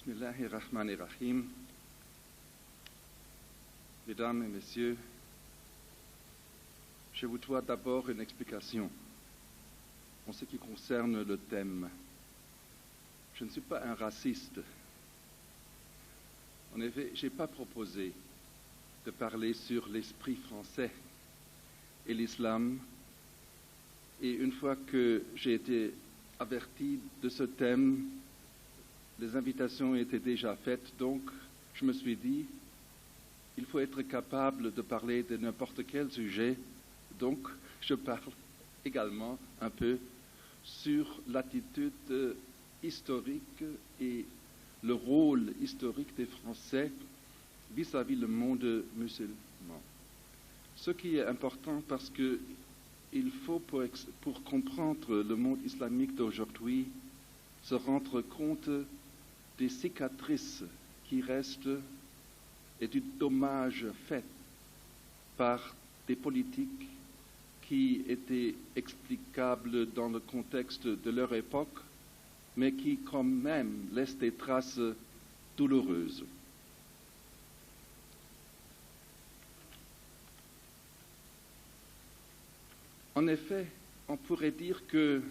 Bismillahirrahmanirrahim. Mesdames et messieurs, je vous dois d'abord une explication en ce qui concerne le thème. Je ne suis pas un raciste. En effet, je n'ai pas proposé de parler sur l'esprit français et l'islam. Et une fois que j'ai été averti de ce thème, les invitations étaient déjà faites, donc je me suis dit, il faut être capable de parler de n'importe quel sujet, donc je parle également un peu sur l'attitude historique et le rôle historique des Français vis-à-vis le monde musulman. Ce qui est important parce que il faut, pour comprendre le monde islamique d'aujourd'hui, se rendre compte des cicatrices qui restent et du dommage fait par des politiques qui étaient explicables dans le contexte de leur époque, mais qui quand même laissent des traces douloureuses. En effet, on pourrait dire que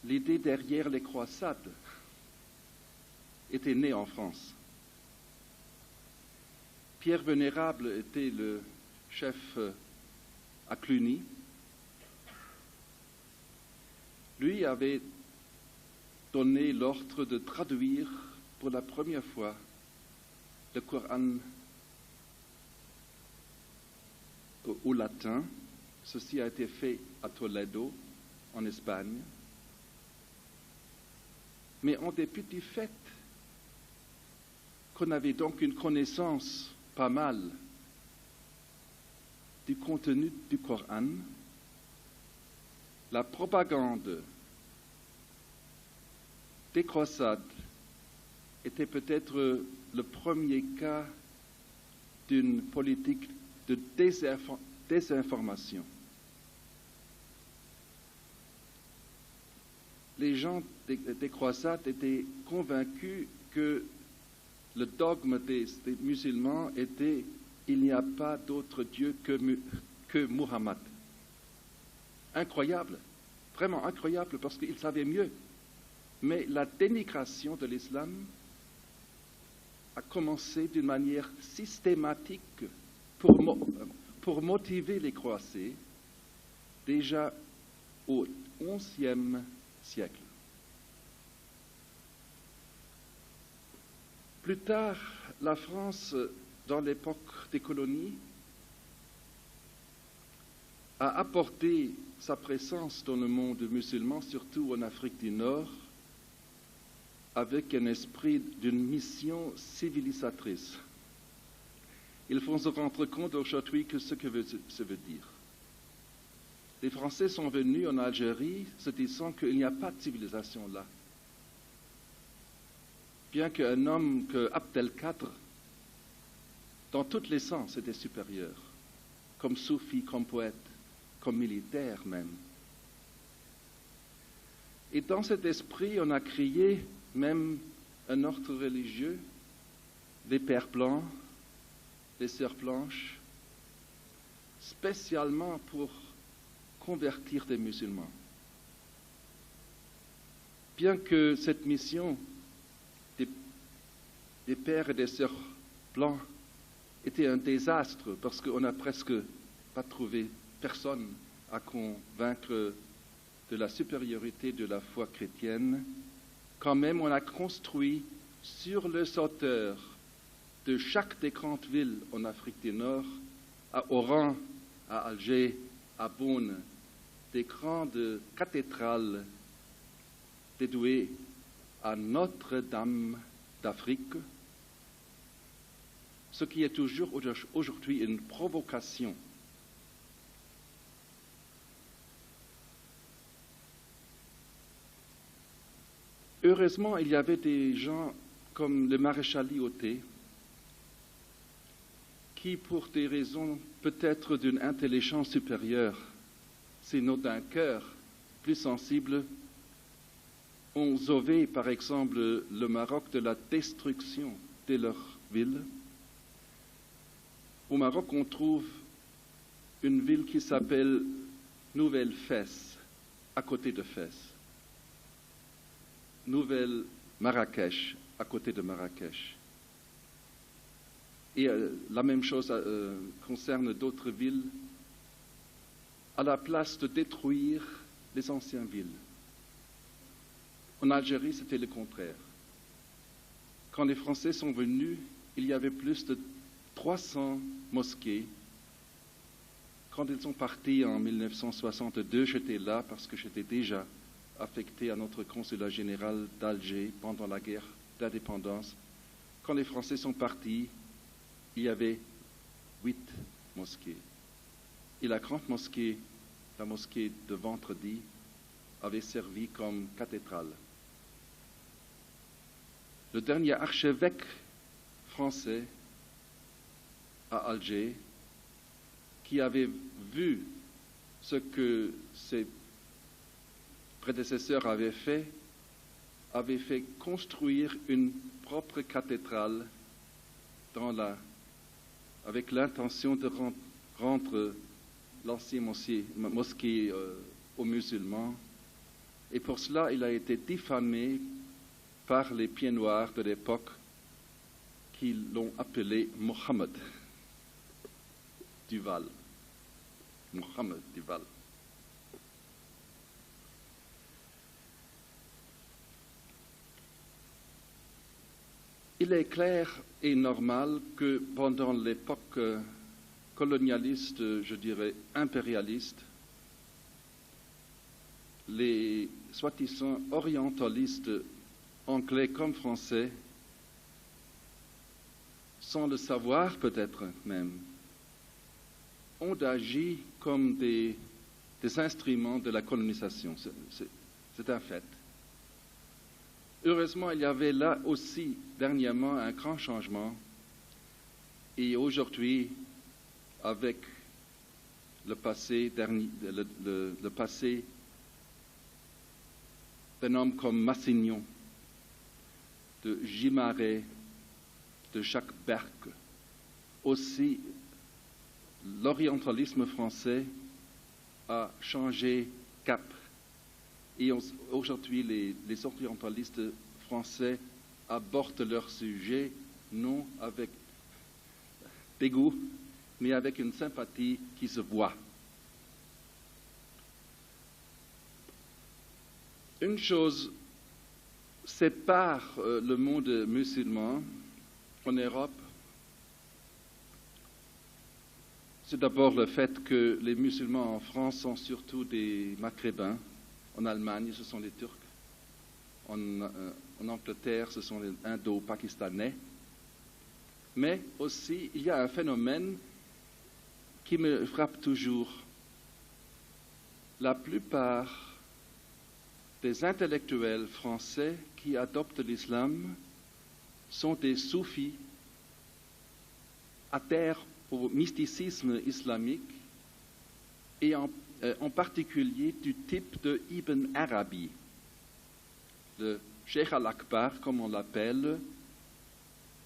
l'idée derrière les croisades était née en France. Pierre Vénérable était le chef à Cluny. Lui avait donné l'ordre de traduire pour la première fois le Coran au latin. Ceci a été fait à Toledo, en Espagne. Mais en dépit du fait qu'on avait donc une connaissance pas mal du contenu du Coran, la propagande des croisades était peut-être le premier cas d'une politique de désinformation. Les gens des croisades étaient convaincus que le dogme des musulmans était « il n'y a pas d'autre Dieu que Muhammad ». Incroyable, vraiment incroyable, parce qu'ils savaient mieux. Mais la dénigration de l'islam a commencé d'une manière systématique pour motiver les croisés déjà au XIe siècle. Plus tard, la France, dans l'époque des colonies, a apporté sa présence dans le monde musulman, surtout en Afrique du Nord, avec un esprit d'une mission civilisatrice. Il faut se rendre compte aujourd'hui que ce que ça veut dire. Les Français sont venus en Algérie se disant qu'il n'y a pas de civilisation là. Bien qu'un homme que Abdelkader, dans tous les sens, était supérieur, comme soufi, comme poète, comme militaire même. Et dans cet esprit, on a créé même un ordre religieux, les Pères Blancs, les Sœurs Blanches, spécialement pour convertir des musulmans. Bien que cette mission des Pères et des Sœurs Blancs était un désastre, parce qu'on n'a presque pas trouvé personne à convaincre de la supériorité de la foi chrétienne, quand même on a construit sur les hauteurs de chaque des grandes villes en Afrique du Nord, à Oran, à Alger, à Beaune, des grandes cathédrales dédiées à Notre-Dame d'Afrique, ce qui est toujours aujourd'hui une provocation. Heureusement, il y avait des gens comme le maréchal Lyautey qui, pour des raisons peut-être d'une intelligence supérieure, sinon d'un cœur plus sensible, ont sauvé, par exemple, le Maroc de la destruction de leur ville. Au Maroc, on trouve une ville qui s'appelle Nouvelle Fès, à côté de Fès. Nouvelle Marrakech, à côté de Marrakech. Et la même chose concerne d'autres villes, à la place de détruire les anciennes villes. En Algérie, c'était le contraire. Quand les Français sont venus, il y avait plus de 300 mosquées. Quand ils sont partis en 1962, j'étais là parce que j'étais déjà affecté à notre consulat général d'Alger pendant la guerre d'indépendance. Quand les Français sont partis, il y avait 8 mosquées. Et la grande mosquée, la mosquée de Vendredi, avait servi comme cathédrale. Le dernier archevêque français à Alger, qui avait vu ce que ses prédécesseurs avaient fait construire une propre cathédrale avec l'intention de rendre l'ancienne mosquée aux musulmans. Et pour cela, il a été diffamé par les pieds noirs de l'époque qui l'ont appelé Mohammed Duval. Mohammed Duval. Il est clair et normal que pendant l'époque colonialiste, je dirais impérialiste, les soi-disant orientalistes anglais comme français, sans le savoir peut-être même, ont agi comme des instruments de la colonisation. C'est un fait. Heureusement, il y avait là aussi dernièrement un grand changement. Et aujourd'hui, avec le passé d'un homme comme Massignon, de Gimaret, de Jacques Berck, aussi l'orientalisme français a changé cap. Et aujourd'hui, les orientalistes français abordent leur sujet non avec dégoût, mais avec une sympathie qui se voit. Une chose sépare le monde musulman en Europe. C'est d'abord le fait que les musulmans en France sont surtout des Maghrébins. En Allemagne, ce sont les Turcs. En Angleterre, ce sont les Indo-Pakistanais. Mais aussi, il y a un phénomène qui me frappe toujours. La plupart des intellectuels français qui adoptent l'islam sont des soufis, adhèrent au mysticisme islamique et en particulier du type de Ibn Arabi, le Cheikh al-Akbar, comme on l'appelle,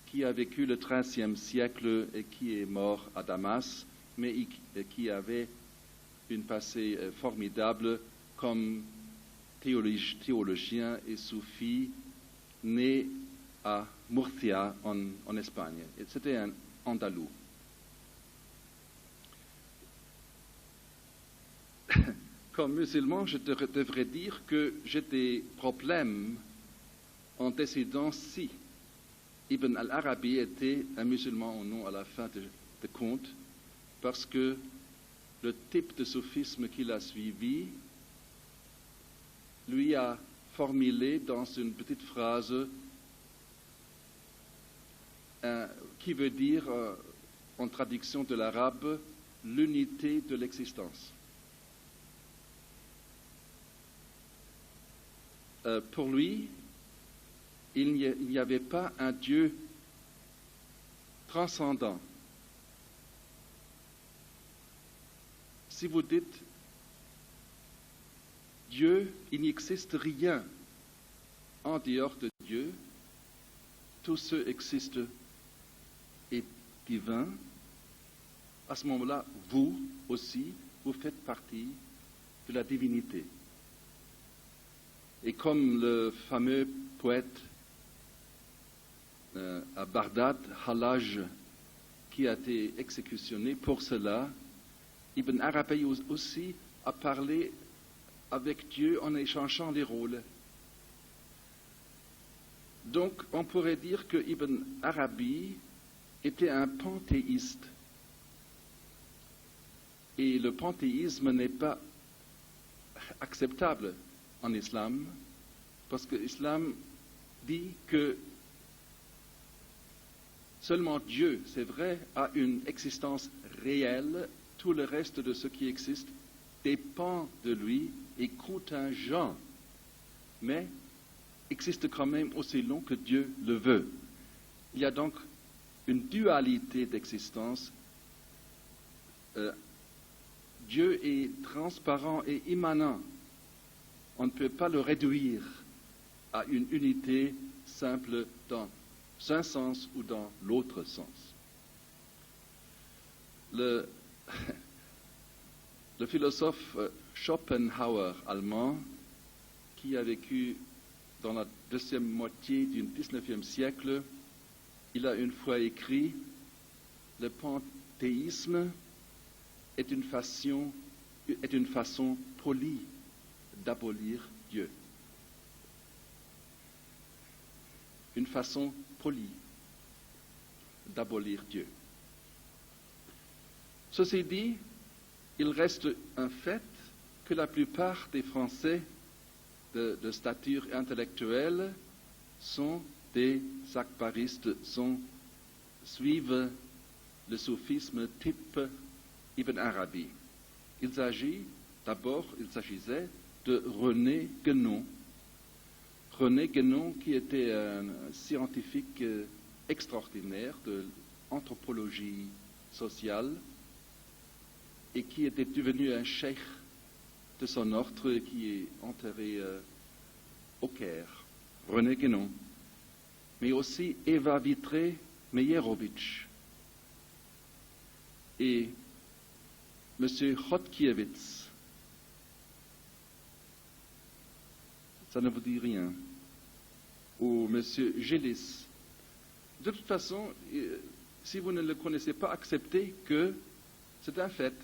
qui a vécu le XIIIe siècle et qui est mort à Damas, mais qui avait une passé formidable comme théologien et soufi, né à Murcia, en Espagne. C'était un Andalou. Comme musulman, je devrais dire que j'ai des problèmes en décidant si Ibn al-Arabi était un musulman ou non à la fin de compte, parce que le type de soufisme qu'il a suivi lui a formulé dans une petite phrase qui veut dire, en traduction de l'arabe, l'unité de l'existence. Pour lui, il n'y avait pas un Dieu transcendant. Si vous dites Dieu, il n'existe rien en dehors de Dieu, tout ce existe est divin, à ce moment-là, vous aussi, vous faites partie de la divinité. Et comme le fameux poète à Bagdad, Hallaj, qui a été exécutionné pour cela, Ibn Arabi aussi a parlé avec Dieu en échangeant les rôles. Donc, on pourrait dire que Ibn Arabi était un panthéiste. Et le panthéisme n'est pas acceptable en islam, parce que l'islam dit que seulement Dieu, c'est vrai, a une existence réelle. Tout le reste de ce qui existe dépend de lui, est contingent, mais existe quand même aussi long que Dieu le veut. Il y a donc une dualité d'existence. Dieu est transparent et immanent. On ne peut pas le réduire à une unité simple dans un sens ou dans l'autre sens. Le philosophe Schopenhauer, allemand, qui a vécu dans la deuxième moitié du XIXe siècle, il a une fois écrit « Le panthéisme est une façon polie d'abolir Dieu. » Une façon polie d'abolir Dieu. Ceci dit, il reste un fait que la plupart des Français de stature intellectuelle sont des akbaristes, suivent le soufisme type Ibn Arabi. Il s'agissait de René Guénon. René Guénon, qui était un scientifique extraordinaire de l'anthropologie sociale et qui était devenu un cheikh de son ordre et qui est enterré au Caire. René Guénon. Mais aussi Eva Vitré Meyerovitch et M. Chodkiewicz. Ça ne vous dit rien. Ou M. Gélis. De toute façon, si vous ne le connaissez pas, acceptez que c'est un fait.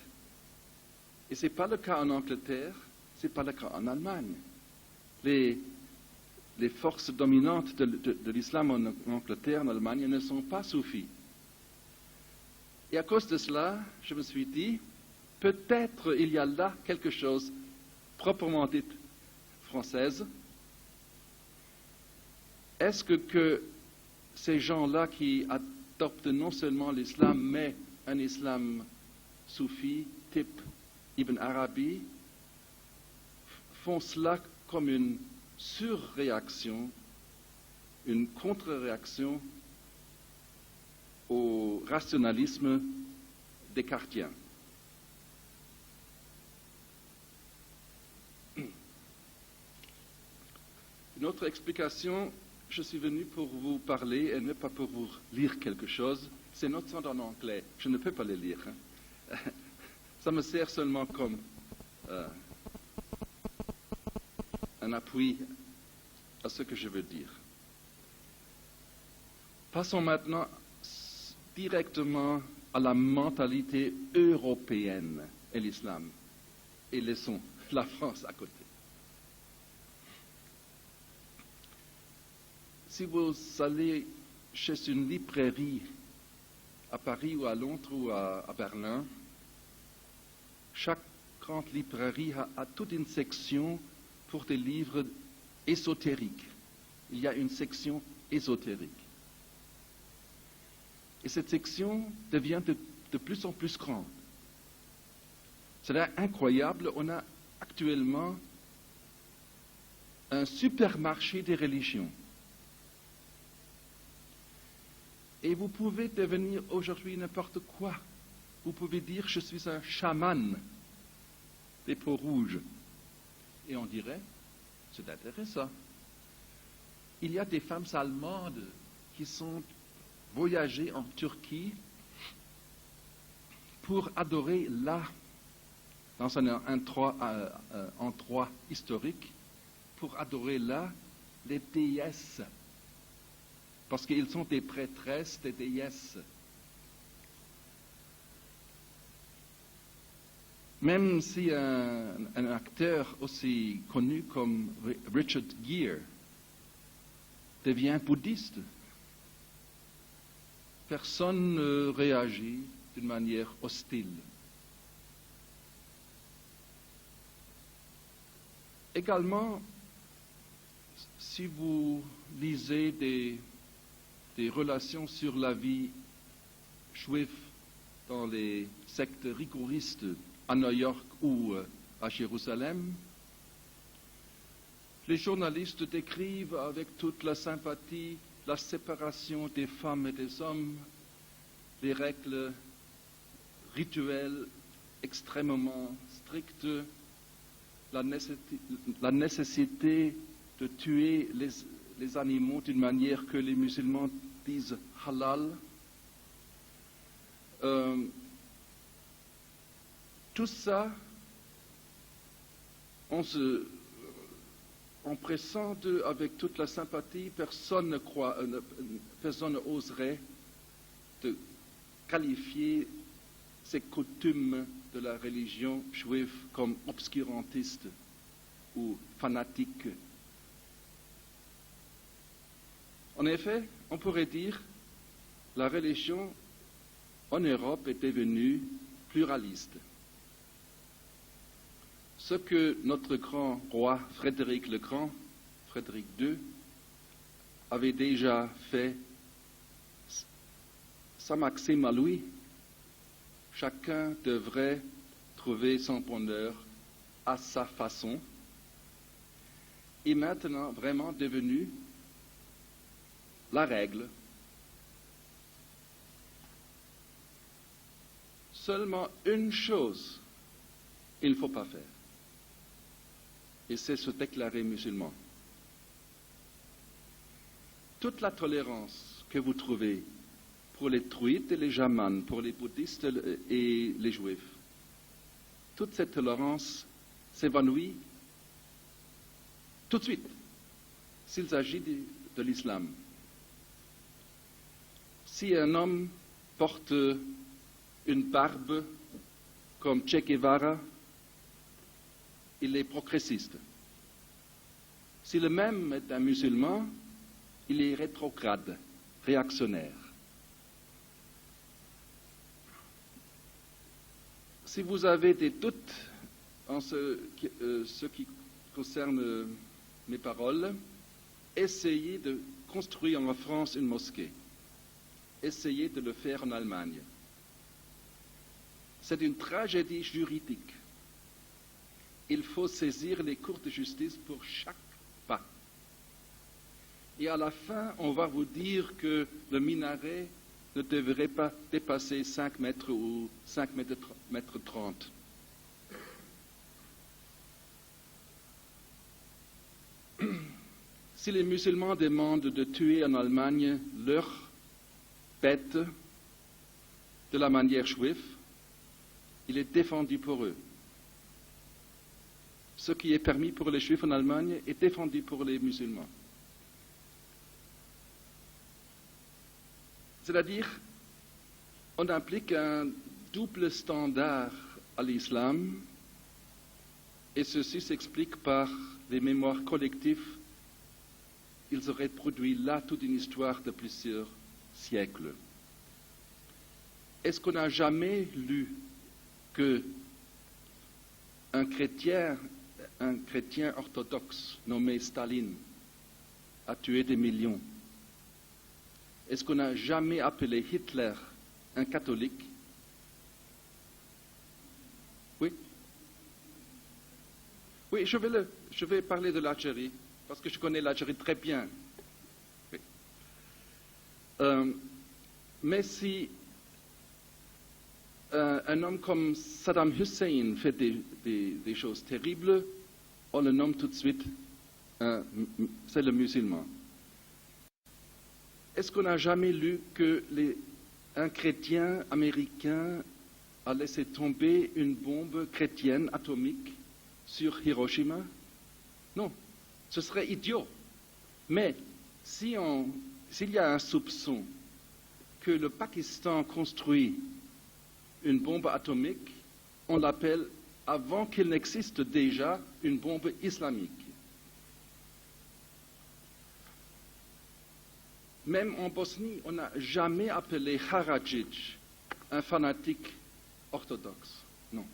Et ce n'est pas le cas en Angleterre, ce n'est pas le cas en Allemagne. Les forces dominantes de l'islam en Angleterre, en Allemagne, ne sont pas soufis. Et à cause de cela, je me suis dit, peut-être il y a là quelque chose proprement dit française. Est-ce que ces gens-là qui adoptent non seulement l'islam, mais un islam soufi, type Ibn Arabi, font cela comme une surréaction, une contre-réaction au rationalisme descartien? Une autre explication, je suis venu pour vous parler et non pas pour vous lire quelque chose. Ces notes sont en anglais, je ne peux pas les lire. Ça me sert seulement comme un appui à ce que je veux dire. Passons maintenant directement à la mentalité européenne et l'islam, et laissons la France à côté. Si vous allez chez une librairie à Paris ou à Londres ou à Berlin, chaque grande librairie a toute une section pour des livres ésotériques. Il y a une section ésotérique. Et cette section devient de plus en plus grande. C'est incroyable, on a actuellement un supermarché des religions. Et vous pouvez devenir aujourd'hui n'importe quoi. Vous pouvez dire, je suis un chaman des peaux rouges. Et on dirait, c'est intéressant. il y a des femmes allemandes qui sont voyagées en Turquie pour adorer là, dans un endroit historique, pour adorer là les déesses, parce qu'ils sont des prêtresses des déesses. Même si un acteur aussi connu comme Richard Gere devient bouddhiste, personne ne réagit d'une manière hostile. Également, si vous lisez des relations sur la vie juive dans les sectes rigoristes à New York ou à Jérusalem, les journalistes décrivent avec toute la sympathie la séparation des femmes et des hommes, les règles rituelles extrêmement strictes, la nécessité de tuer les animaux d'une manière que les musulmans disent halal. Tout ça, on pressent avec toute la sympathie, personne n'oserait de qualifier ces coutumes de la religion juive comme obscurantistes ou fanatiques. En effet, on pourrait dire que la religion en Europe est devenue pluraliste. Ce que notre grand roi Frédéric le Grand, Frédéric II, avait déjà fait, sa maxime à lui, chacun devrait trouver son bonheur à sa façon, est maintenant vraiment devenu la règle. Seulement une chose il ne faut pas faire, et c'est se déclarer musulman. Toute la tolérance que vous trouvez pour les druides et les chamans, pour les bouddhistes et les juifs, toute cette tolérance s'évanouit tout de suite s'il s'agit de l'islam. Si un homme porte une barbe comme Che Guevara, il est progressiste. Si le même est un musulman, il est rétrograde, réactionnaire. Si vous avez des doutes en ce qui concerne mes paroles, essayez de construire en France une mosquée. Essayez de le faire en Allemagne. C'est une tragédie juridique. Il faut saisir les cours de justice pour chaque pas. Et à la fin, on va vous dire que le minaret ne devrait pas dépasser 5 mètres ou 5 mètres 30. Si les musulmans demandent de tuer en Allemagne leurs bêtes de la manière juive, il est défendu pour eux. Ce qui est permis pour les juifs en Allemagne est défendu pour les musulmans. C'est-à-dire, on applique un double standard à l'islam, et ceci s'explique par les mémoires collectives. Ils auraient produit là toute une histoire de plusieurs siècles. Est-ce qu'on n'a jamais lu que un chrétien orthodoxe nommé Staline a tué des millions? Est-ce qu'on n'a jamais appelé Hitler un catholique? Oui. Oui, je vais parler de l'Algérie, parce que je connais l'Algérie très bien. Oui. Mais si un homme comme Saddam Hussein fait des choses terribles, on le nomme tout de suite, c'est le musulman. Est-ce qu'on n'a jamais lu qu'un chrétien américain a laissé tomber une bombe chrétienne atomique sur Hiroshima? Non, ce serait idiot. Mais s'il y a un soupçon que le Pakistan construit une bombe atomique, on l'appelle, avant qu'il n'existe déjà, une bombe islamique. Même en Bosnie, on n'a jamais appelé Karadzic un fanatique orthodoxe. Non.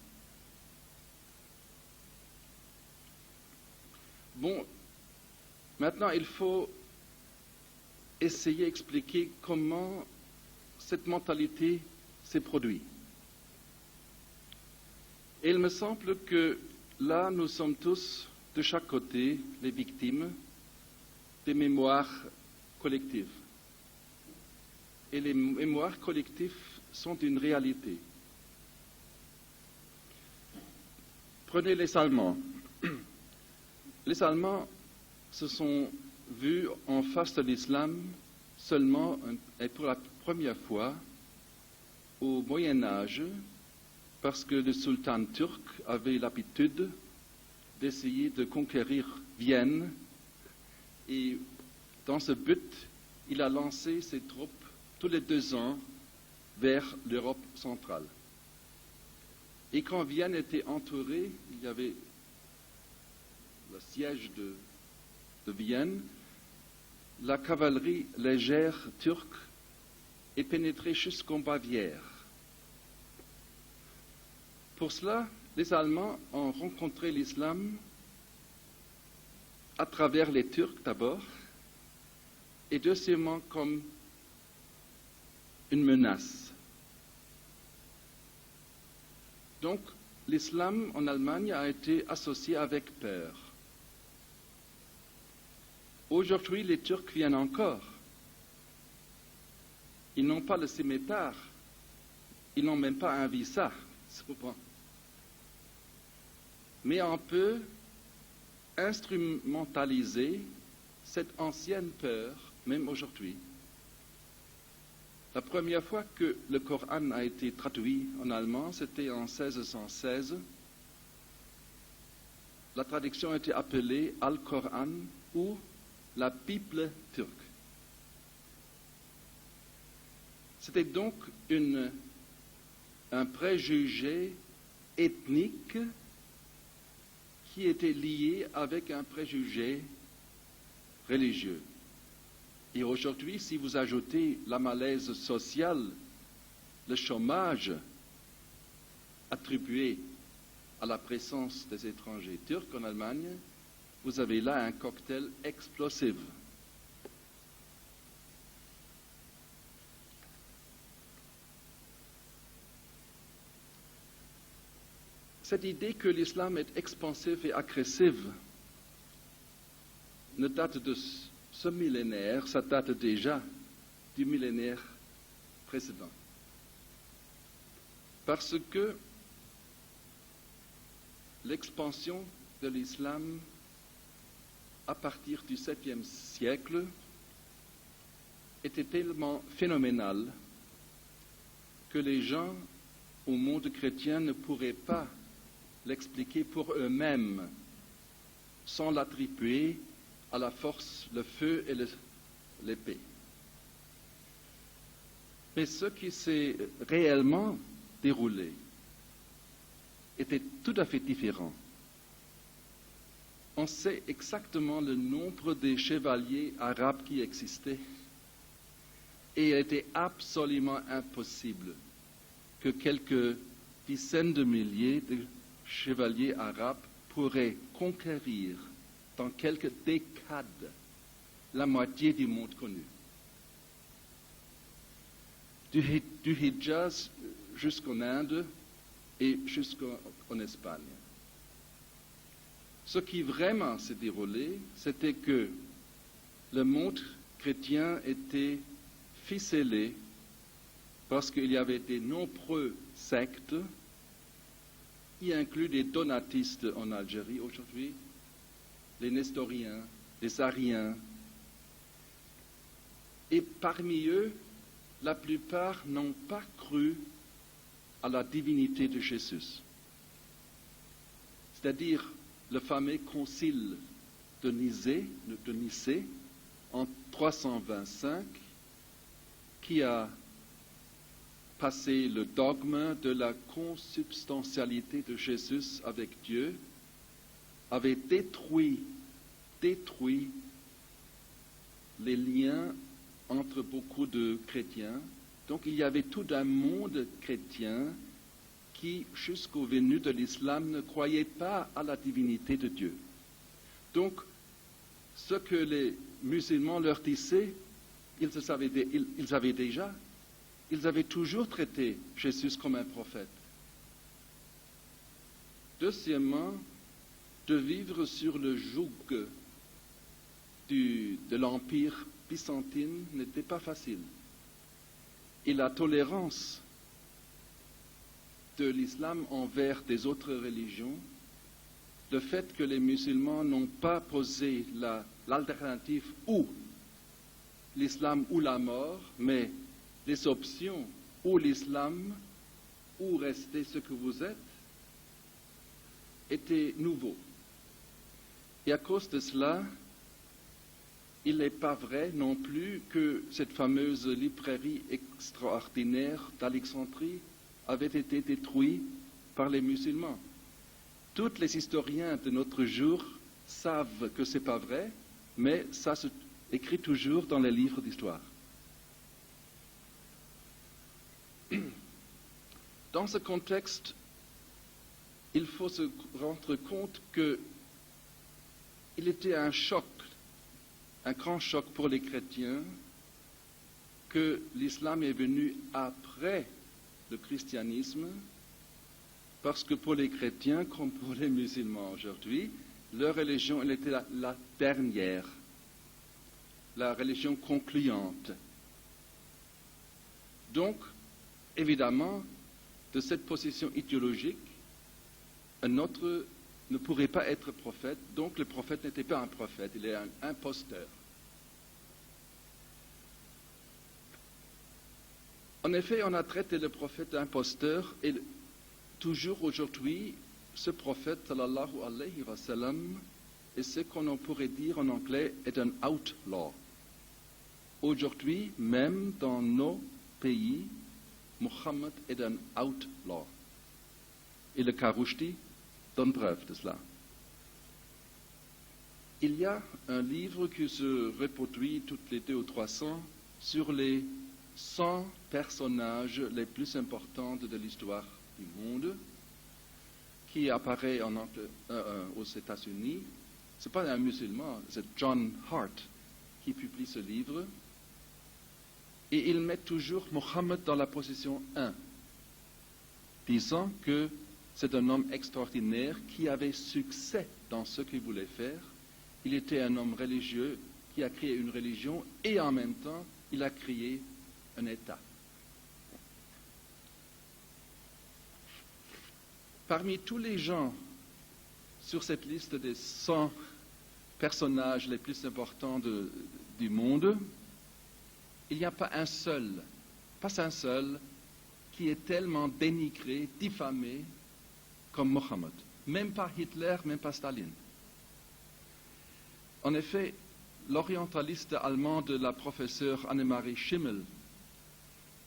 Bon, maintenant il faut essayer d'expliquer comment cette mentalité s'est produite. Et il me semble que là, nous sommes tous, de chaque côté, les victimes des mémoires collectives. Et les mémoires collectives sont une réalité. Prenez les Allemands. Les Allemands se sont vus en face de l'islam seulement et pour la première fois au Moyen Âge, parce que le sultan turc avait l'habitude d'essayer de conquérir Vienne, et dans ce but, il a lancé ses troupes tous les 2 ans vers l'Europe centrale. Et quand Vienne était entourée, il y avait le siège de Vienne, la cavalerie légère turque est pénétrée jusqu'en Bavière. Pour cela, les Allemands ont rencontré l'islam à travers les Turcs d'abord, et deuxièmement comme une menace. Donc, l'islam en Allemagne a été associé avec peur. Aujourd'hui, les Turcs viennent encore. Ils n'ont pas le scimitar, ils n'ont même pas un visa, souvent. Mais on peut instrumentaliser cette ancienne peur, même aujourd'hui. La première fois que le Coran a été traduit en allemand, c'était en 1616. La traduction était appelée Al-Coran ou la Bible turque. C'était donc un préjugé ethnique qui était lié avec un préjugé religieux. Et aujourd'hui, si vous ajoutez la malaise sociale, le chômage attribué à la présence des étrangers turcs en Allemagne, vous avez là un cocktail explosif. Cette idée que l'islam est expansif et agressif ne date de ce millénaire, ça date déjà du millénaire précédent. Parce que l'expansion de l'islam à partir du 7e siècle était tellement phénoménale que les gens au monde chrétien ne pourraient pas l'expliquer pour eux-mêmes sans l'attribuer à la force, le feu et l'épée. Mais ce qui s'est réellement déroulé était tout à fait différent. On sait exactement le nombre des chevaliers arabes qui existaient et il était absolument impossible que quelques dizaines de milliers de chevaliers arabes pourraient conquérir dans quelques décades la moitié du monde connu. Du Hijaz jusqu'en Inde et jusqu'en Espagne. Ce qui vraiment s'est déroulé, c'était que le monde chrétien était ficelé parce qu'il y avait de nombreux sectes, y inclut des donatistes en Algérie aujourd'hui, les nestoriens, les ariens, Et parmi eux, la plupart n'ont pas cru à la divinité de Jésus. C'est-à-dire le fameux concile de Nicée en 325, qui a passé le dogme de la consubstantialité de Jésus avec Dieu, avait détruit les liens entre beaucoup de chrétiens. Donc il y avait tout un monde chrétien qui, jusqu'au venu de l'islam, ne croyait pas à la divinité de Dieu. Donc, ce que les musulmans leur disaient, ils avaient déjà. Ils avaient toujours traité Jésus comme un prophète. Deuxièmement, de vivre sur le joug de l'Empire byzantin n'était pas facile. Et la tolérance de l'islam envers des autres religions, le fait que les musulmans n'ont pas posé l'alternative ou l'islam ou la mort, mais les options ou l'islam ou rester ce que vous êtes, était nouveau. Et à cause de cela, il n'est pas vrai non plus que cette fameuse librairie extraordinaire d'Alexandrie avait été détruite par les musulmans. Tous les historiens de notre jour savent que ce n'est pas vrai, mais ça se écrit toujours dans les livres d'histoire. Dans ce contexte, il faut se rendre compte qu'il était un choc, un grand choc pour les chrétiens, que l'islam est venu après le christianisme, parce que pour les chrétiens, comme pour les musulmans aujourd'hui, leur religion, elle était la dernière, la religion concluante. Donc, évidemment, de cette position idéologique, un autre ne pourrait pas être prophète, donc le prophète n'était pas un prophète, il est un imposteur. En effet, on a traité le prophète d'imposteur, et toujours aujourd'hui, ce prophète, sallallahu alayhi wa sallam, est ce qu'on pourrait dire en anglais, est un outlaw. Aujourd'hui, même dans nos pays, Mohammed est un outlaw. Et le Karouchti donne preuve de cela. Il y a un livre qui se reproduit toutes les 2 ou 3 ans sur les 100 personnages les plus importants de l'histoire du monde, qui apparaît aux États-Unis. Ce n'est pas un musulman, c'est John Hart qui publie ce livre. Et il met toujours Mohammed dans la position 1, disant que c'est un homme extraordinaire qui avait succès dans ce qu'il voulait faire. Il était un homme religieux qui a créé une religion et en même temps, il a créé un État. Parmi tous les gens sur cette liste des 100 personnages les plus importants du monde, il n'y a pas un seul qui est tellement dénigré, diffamé comme Mohammed. Même pas Hitler, même pas Staline. En effet, l'orientaliste allemande, la professeure Annemarie Schimmel,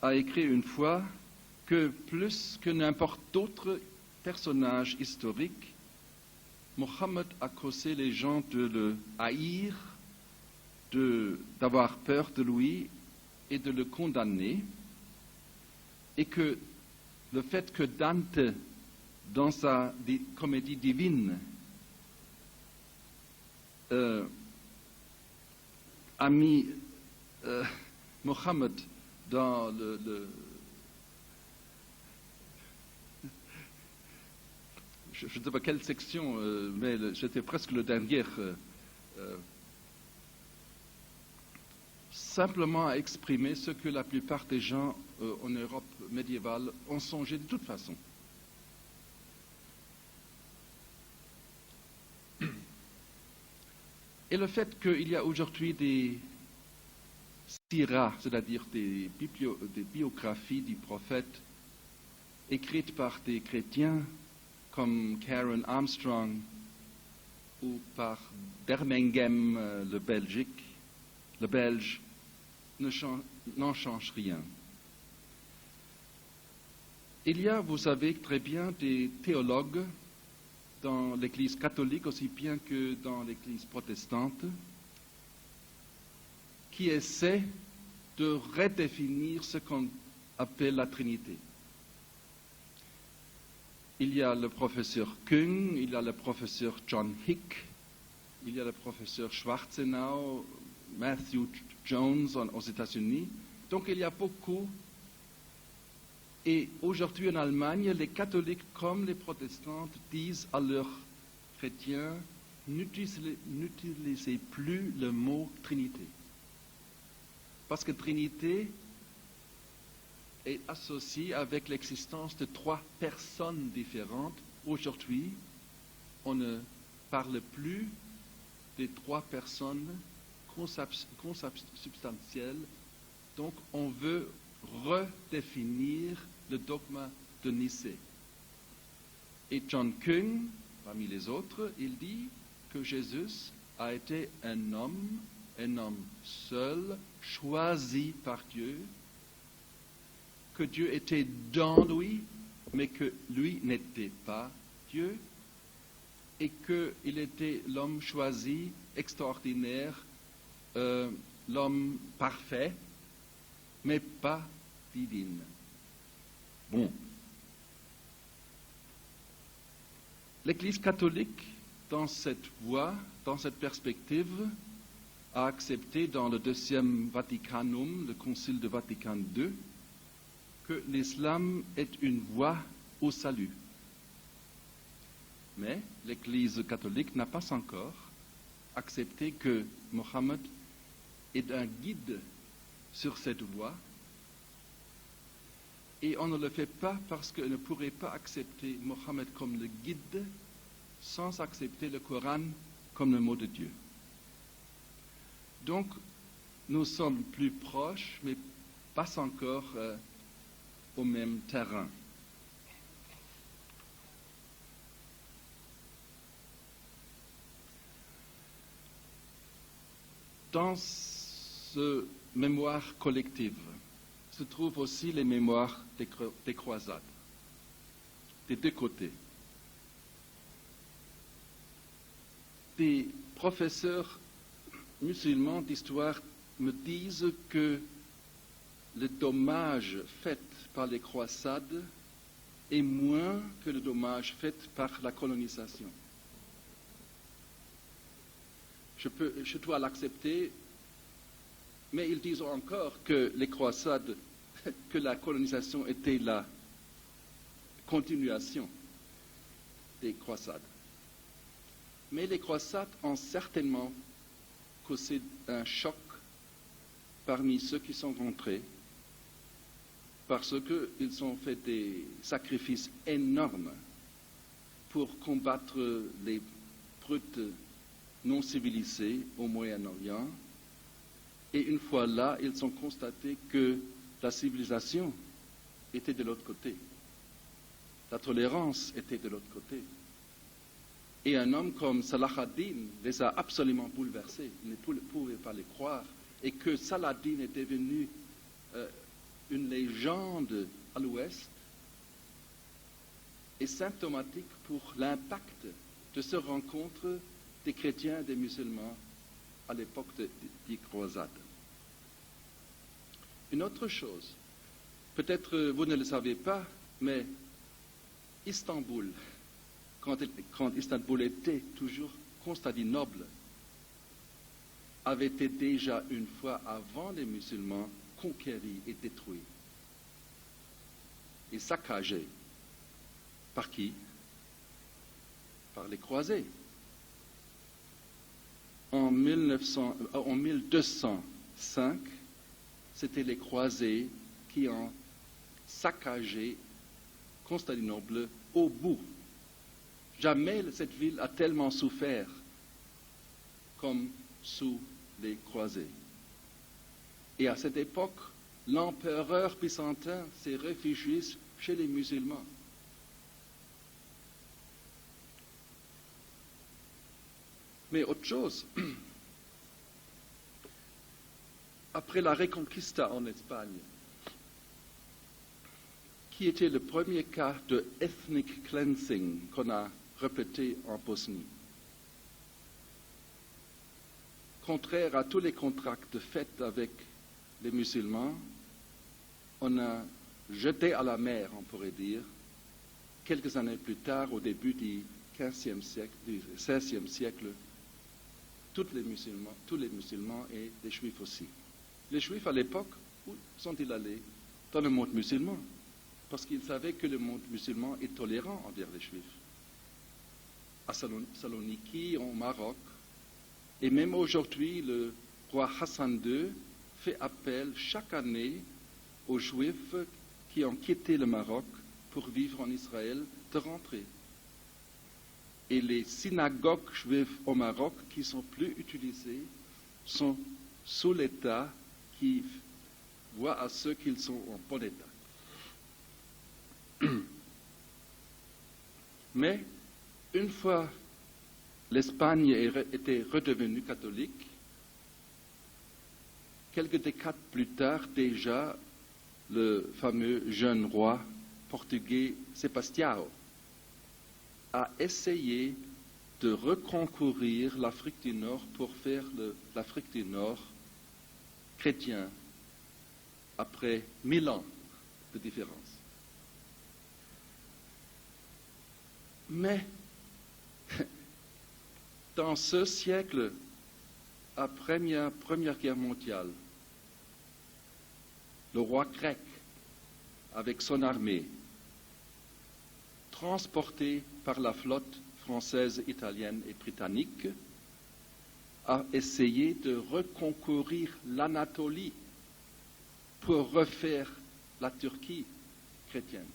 a écrit une fois que plus que n'importe d'autre personnage historique, Mohammed a causé les gens de le haïr, d'avoir peur de lui et de le condamner, et que le fait que Dante, dans sa comédie divine, a mis Mohammed dans je ne sais pas quelle section, mais c'était presque le dernier, simplement à exprimer ce que la plupart des gens en Europe médiévale ont songé de toute façon. Et le fait qu'il y a aujourd'hui des siras, c'est-à-dire des biographies du prophète écrites par des chrétiens comme Karen Armstrong ou par Birmingham, le Belge, n'en change rien. Il y a, vous savez très bien, des théologues dans l'Église catholique aussi bien que dans l'Église protestante qui essaient de redéfinir ce qu'on appelle la Trinité. Il y a le professeur Küng, il y a le professeur John Hick, il y a le professeur Schwarzenau, Matthew Jones aux États-Unis. Donc il y a beaucoup. Et aujourd'hui en Allemagne, les catholiques comme les protestants disent à leurs chrétiens, n'utilisez plus le mot Trinité. Parce que Trinité est associée avec l'existence de 3 personnes différentes. Aujourd'hui, on ne parle plus des 3 personnes consubstantielles. Donc, on veut redéfinir le dogme de Nicée. Et John Küng, parmi les autres, il dit que Jésus a été un homme seul, choisi par Dieu, que Dieu était dans lui, mais que lui n'était pas Dieu, et qu'il était l'homme choisi, extraordinaire, l'homme parfait, mais pas divine. Bon. L'Église catholique, dans cette voie, dans cette perspective, a accepté dans le Deuxième Vaticanum, le Concile de Vatican II, que l'islam est une voie au salut. Mais l'Église catholique n'a pas encore accepté que Mohammed est un guide sur cette voie. Et on ne le fait pas parce qu'on ne pourrait pas accepter Mohammed comme le guide sans accepter le Coran comme le mot de Dieu. Donc, nous sommes plus proches, mais pas encore au même terrain. Dans ce mémoire collective se trouvent aussi les mémoires des croisades, des 2 côtés. Des professeurs musulmans d'histoire me disent que le dommage fait par les croisades est moins que le dommage fait par la colonisation. Je dois l'accepter, mais ils disent encore que les croisades, que la colonisation était la continuation des croisades. Mais les croisades ont certainement causé un choc parmi ceux qui sont rentrés, parce qu'ils ont fait des sacrifices énormes pour combattre les brutes non civilisés au Moyen-Orient. Et une fois là, ils ont constaté que la civilisation était de l'autre côté. La tolérance était de l'autre côté. Et un homme comme Salah ad-Din les a absolument bouleversés. Ils ne pouvaient pas les croire. Et que Saladin est devenu une légende à l'Ouest est symptomatique pour l'impact de cette rencontre des chrétiens et des musulmans à l'époque des croisades. Une autre chose, peut-être vous ne le savez pas, mais Istanbul, quand Istanbul était toujours Constantinople, avait été déjà une fois avant les musulmans conquéris et détruits et saccagés. Par qui? Par les croisés. En 1205, c'était les croisés qui ont saccagé Constantinople au bout. Jamais cette ville a tellement souffert comme sous les croisés. Et à cette époque, l'empereur byzantin s'est réfugié chez les musulmans. Mais autre chose, après la Reconquista en Espagne, qui était le premier cas de ethnic cleansing qu'on a répété en Bosnie. Contraire à tous les contrats faits avec les musulmans, on a jeté à la mer, on pourrait dire, quelques années plus tard, au début du XVe siècle, du XVIe siècle, tous les musulmans et les juifs aussi. Les juifs, à l'époque, où sont-ils allés? Dans le monde musulman, parce qu'ils savaient que le monde musulman est tolérant envers les juifs. À Saloniki, au Maroc, et même aujourd'hui, le roi Hassan II fait appel chaque année aux juifs qui ont quitté le Maroc pour vivre en Israël de rentrer. Et les synagogues juives au Maroc qui sont plus utilisées sont sous l'État qui voit à ceux qu'ils sont en bon état. Mais une fois l'Espagne était redevenue catholique, quelques décades plus tard déjà, le fameux jeune roi portugais Sebastião a essayé de reconquérir l'Afrique du Nord pour faire l'Afrique du Nord chrétien après 1000 ans de différence. Mais dans ce siècle, après la Première Guerre mondiale, le roi grec, avec son armée, transporté par la flotte française, italienne et britannique, a essayé de reconquérir l'Anatolie pour refaire la Turquie chrétienne.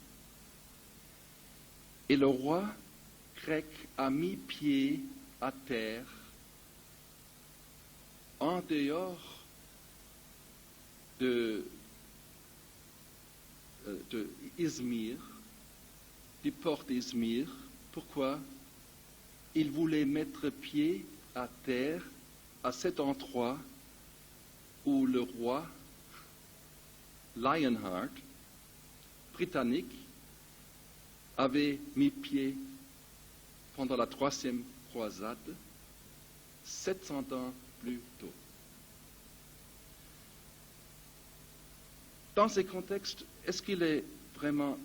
Et le roi grec a mis pied à terre en dehors de Izmir, du port d'Izmir. Pourquoi? Il voulait mettre pied à terre à cet endroit où le roi Lionheart, britannique, avait mis pied pendant la troisième croisade, 700 ans plus tôt. Dans ces contextes, est-ce qu'il est vraiment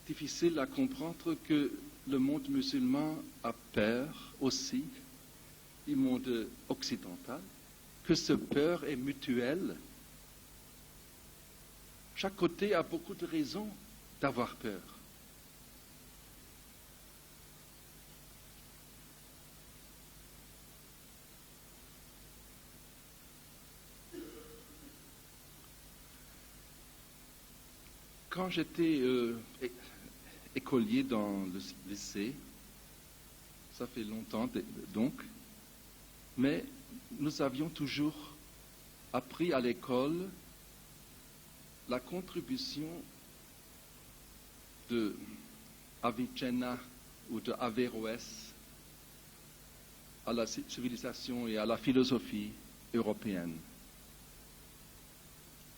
difficile à comprendre que le monde musulman a peur aussi du monde occidental, que cette peur est mutuelle? Chaque côté a beaucoup de raisons d'avoir peur. Quand j'étais écolier dans le lycée, ça fait longtemps donc, mais nous avions toujours appris à l'école la contribution de Avicenna ou de Averroès à la civilisation et à la philosophie européenne.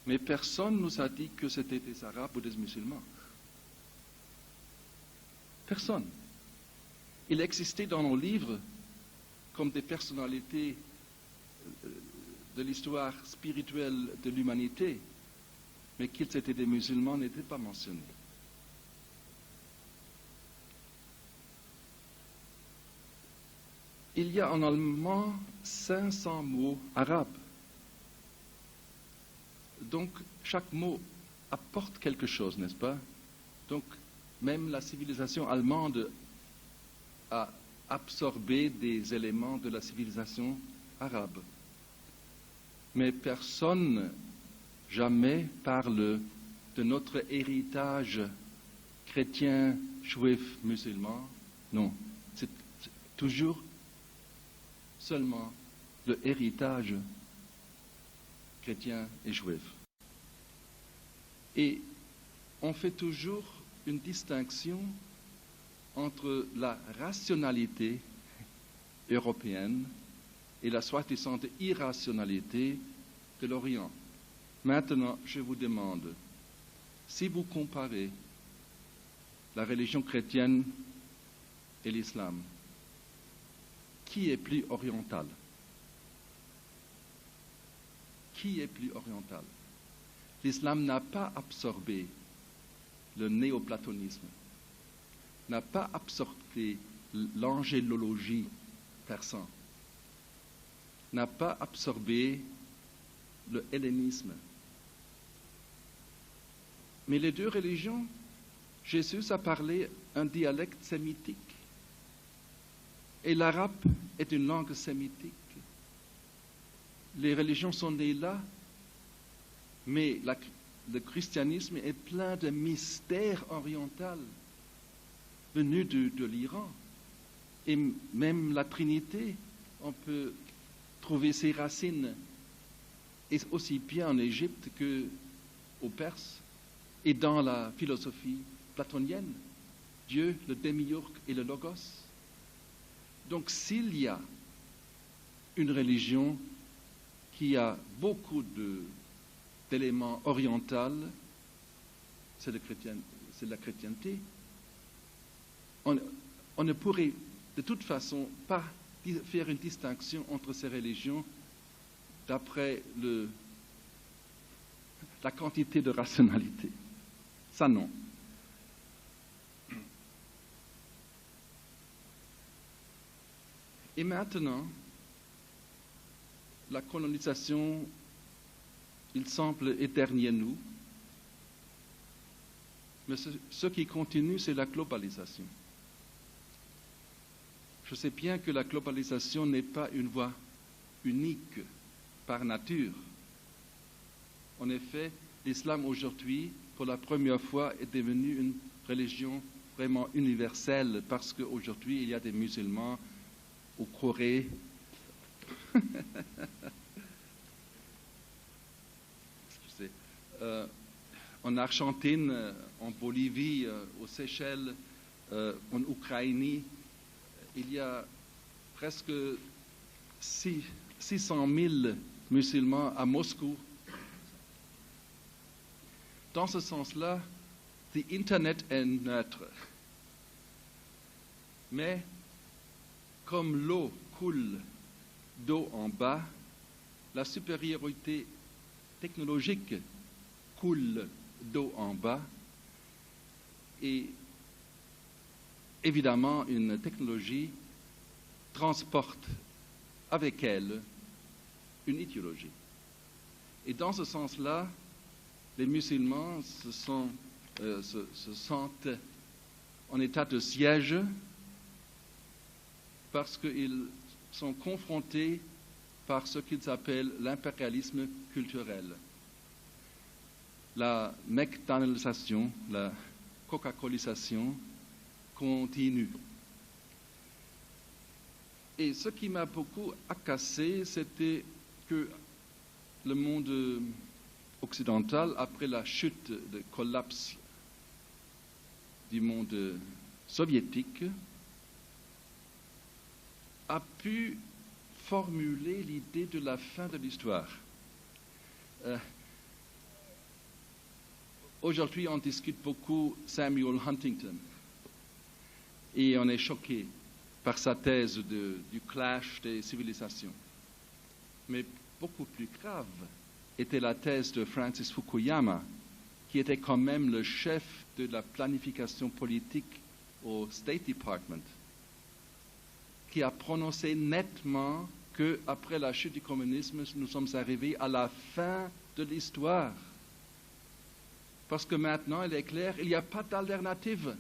Mais personne ne nous a dit que c'était des Arabes ou des musulmans. Personne. Il existait dans nos livres comme des personnalités de l'histoire spirituelle de l'humanité, mais qu'ils étaient des musulmans n'était pas mentionné. Il y a en allemand 500 mots arabes. Donc, chaque mot apporte quelque chose, n'est-ce pas? Donc, même la civilisation allemande a absorbé des éléments de la civilisation arabe. Mais personne jamais parle de notre héritage chrétien, juif, musulman. Non, c'est toujours seulement le héritage chrétiens et juifs. Et on fait toujours une distinction entre la rationalité européenne et la soi-disant irrationalité de l'Orient. Maintenant, je vous demande, si vous comparez la religion chrétienne et l'islam, qui est plus oriental? Qui est plus oriental? L'islam n'a pas absorbé le néoplatonisme, n'a pas absorbé l'angélologie persan, n'a pas absorbé le hellénisme. Mais les deux religions, Jésus a parlé un dialecte sémitique. Et l'arabe est une langue sémitique. Les religions sont nées là, mais le christianisme est plein de mystères orientaux venus de l'Iran. Et même la Trinité, on peut trouver ses racines aussi bien en Égypte qu'au Perse et dans la philosophie platonienne. Dieu, le démiurge et le logos. Donc s'il y a une religion qui a beaucoup d'éléments orientaux, c'est la chrétienté. On ne pourrait de toute façon pas faire une distinction entre ces religions d'après la quantité de rationalité. Ça, non. Et maintenant, la colonisation, il semble est derrière nous, mais ce qui continue, c'est la globalisation. Je sais bien que la globalisation n'est pas une voie unique par nature. En effet, l'islam aujourd'hui, pour la première fois, est devenu une religion vraiment universelle parce qu'aujourd'hui, il y a des musulmans au Corée. En Argentine, en Bolivie, aux Seychelles, en Ukraine, il y a presque 600 000 musulmans à Moscou. Dans ce sens-là, l'Internet est neutre. Mais comme l'eau coule d'eau en bas, la supériorité technologique coule d'eau en bas et évidemment une technologie transporte avec elle une idéologie. Et dans ce sens-là, les musulmans se sentent en état de siège parce qu'ils sont confrontés par ce qu'ils appellent l'impérialisme culturel. La McDonaldisation, la Coca-Colisation continue. Et ce qui m'a beaucoup agacé, c'était que le monde occidental, après la chute, le collapse du monde soviétique, a pu formuler l'idée de la fin de l'histoire. Aujourd'hui, on discute beaucoup Samuel Huntington et on est choqué par sa thèse du clash des civilisations. Mais beaucoup plus grave était la thèse de Francis Fukuyama, qui était quand même le chef de la planification politique au State Department, qui a prononcé nettement qu'après la chute du communisme, nous sommes arrivés à la fin de l'histoire. Parce que maintenant, il est clair, il n'y a pas d'alternative.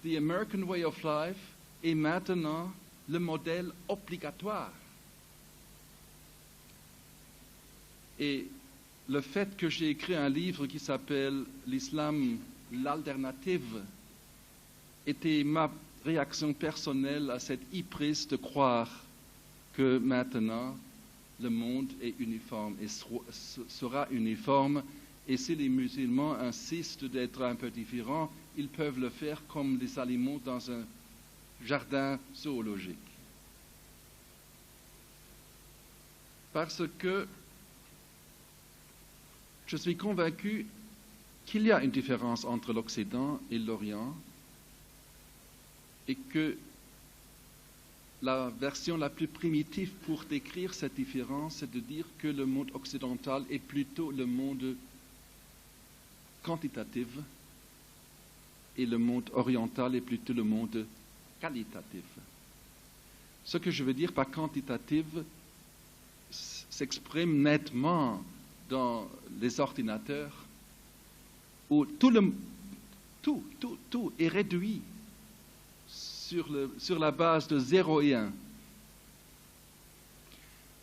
The American way of life est maintenant le modèle obligatoire. Et le fait que j'ai écrit un livre qui s'appelle « L'islam, l'alternative » était ma réaction personnelle à cette hyprise de croire que maintenant le monde est uniforme et sera uniforme. Et si les musulmans insistent d'être un peu différents, ils peuvent le faire comme les animaux dans un jardin zoologique. Parce que je suis convaincu qu'il y a une différence entre l'Occident et l'Orient et que la version la plus primitive pour décrire cette différence, c'est de dire que le monde occidental est plutôt le monde quantitatif et le monde oriental est plutôt le monde qualitatif. Ce que je veux dire par quantitatif s'exprime nettement dans les ordinateurs où tout est réduit sur la base de 0 et 1.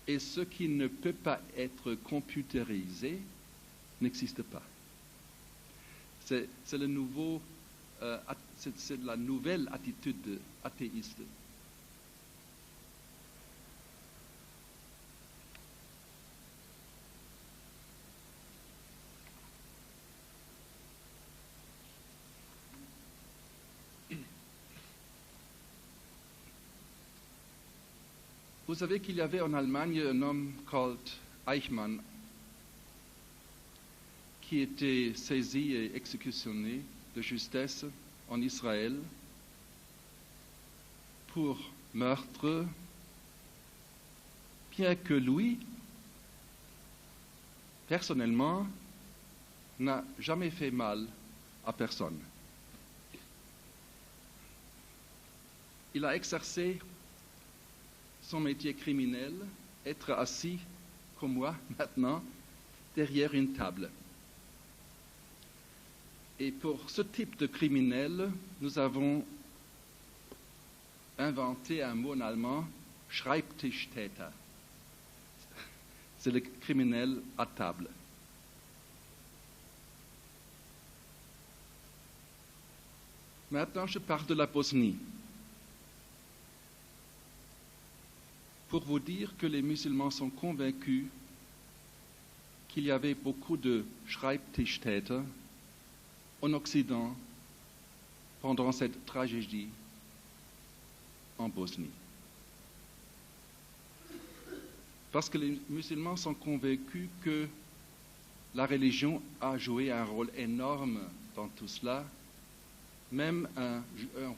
Et ce qui ne peut pas être computérisé n'existe pas. C'est la nouvelle attitude athéiste. Vous savez qu'il y avait en Allemagne un homme called Eichmann qui était saisi et exécutionné de justesse en Israël pour meurtre, bien que lui, personnellement, n'a jamais fait mal à personne. Il a exercé son métier criminel, être assis, comme moi maintenant, derrière une table. Et pour ce type de criminel, nous avons inventé un mot en allemand, Schreibtischtäter. C'est le criminel à table. Maintenant, je parle de la Bosnie. Pour vous dire que les musulmans sont convaincus qu'il y avait beaucoup de Schreibtischtäter en Occident pendant cette tragédie en Bosnie. Parce que les musulmans sont convaincus que la religion a joué un rôle énorme dans tout cela, même un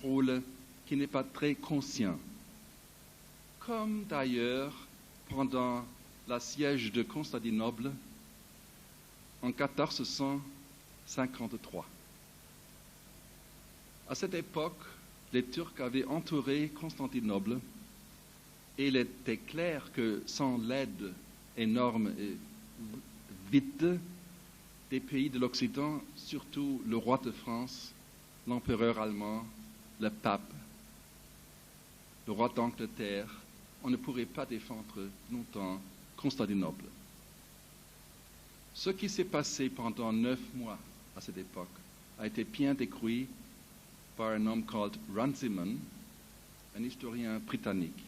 rôle qui n'est pas très conscient. Comme d'ailleurs pendant le siège de Constantinople en 1453. À cette époque, les Turcs avaient entouré Constantinople et il était clair que sans l'aide énorme et vite des pays de l'Occident, surtout le roi de France, l'empereur allemand, le pape, le roi d'Angleterre, on ne pourrait pas défendre longtemps Constantinople. Ce qui s'est passé pendant 9 mois à cette époque a été bien décrit par un homme called Runciman, un historien britannique.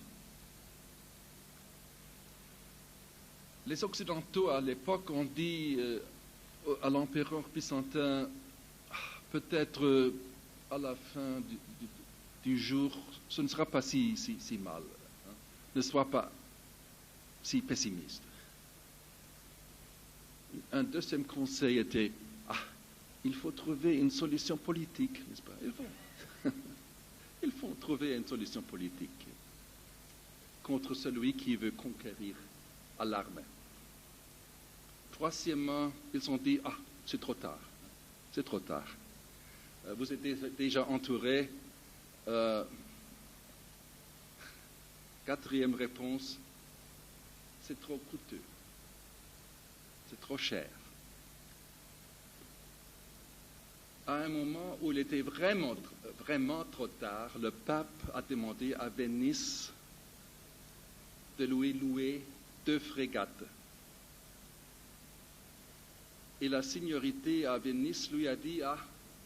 Les Occidentaux à l'époque ont dit à l'empereur byzantin, peut-être à la fin du jour, ce ne sera pas si mal. Ne sois pas si pessimiste. Un deuxième conseil était, il faut trouver une solution politique, n'est-ce pas? Il faut trouver une solution politique contre celui qui veut conquérir à l'armée. Troisièmement, ils ont dit, c'est trop tard. C'est trop tard. Vous êtes déjà entouré. Quatrième réponse, c'est trop coûteux. C'est trop cher. À un moment où il était vraiment trop tard, le pape a demandé à Venise de lui louer 2 frégates. Et la seigneurie à Venise lui a dit,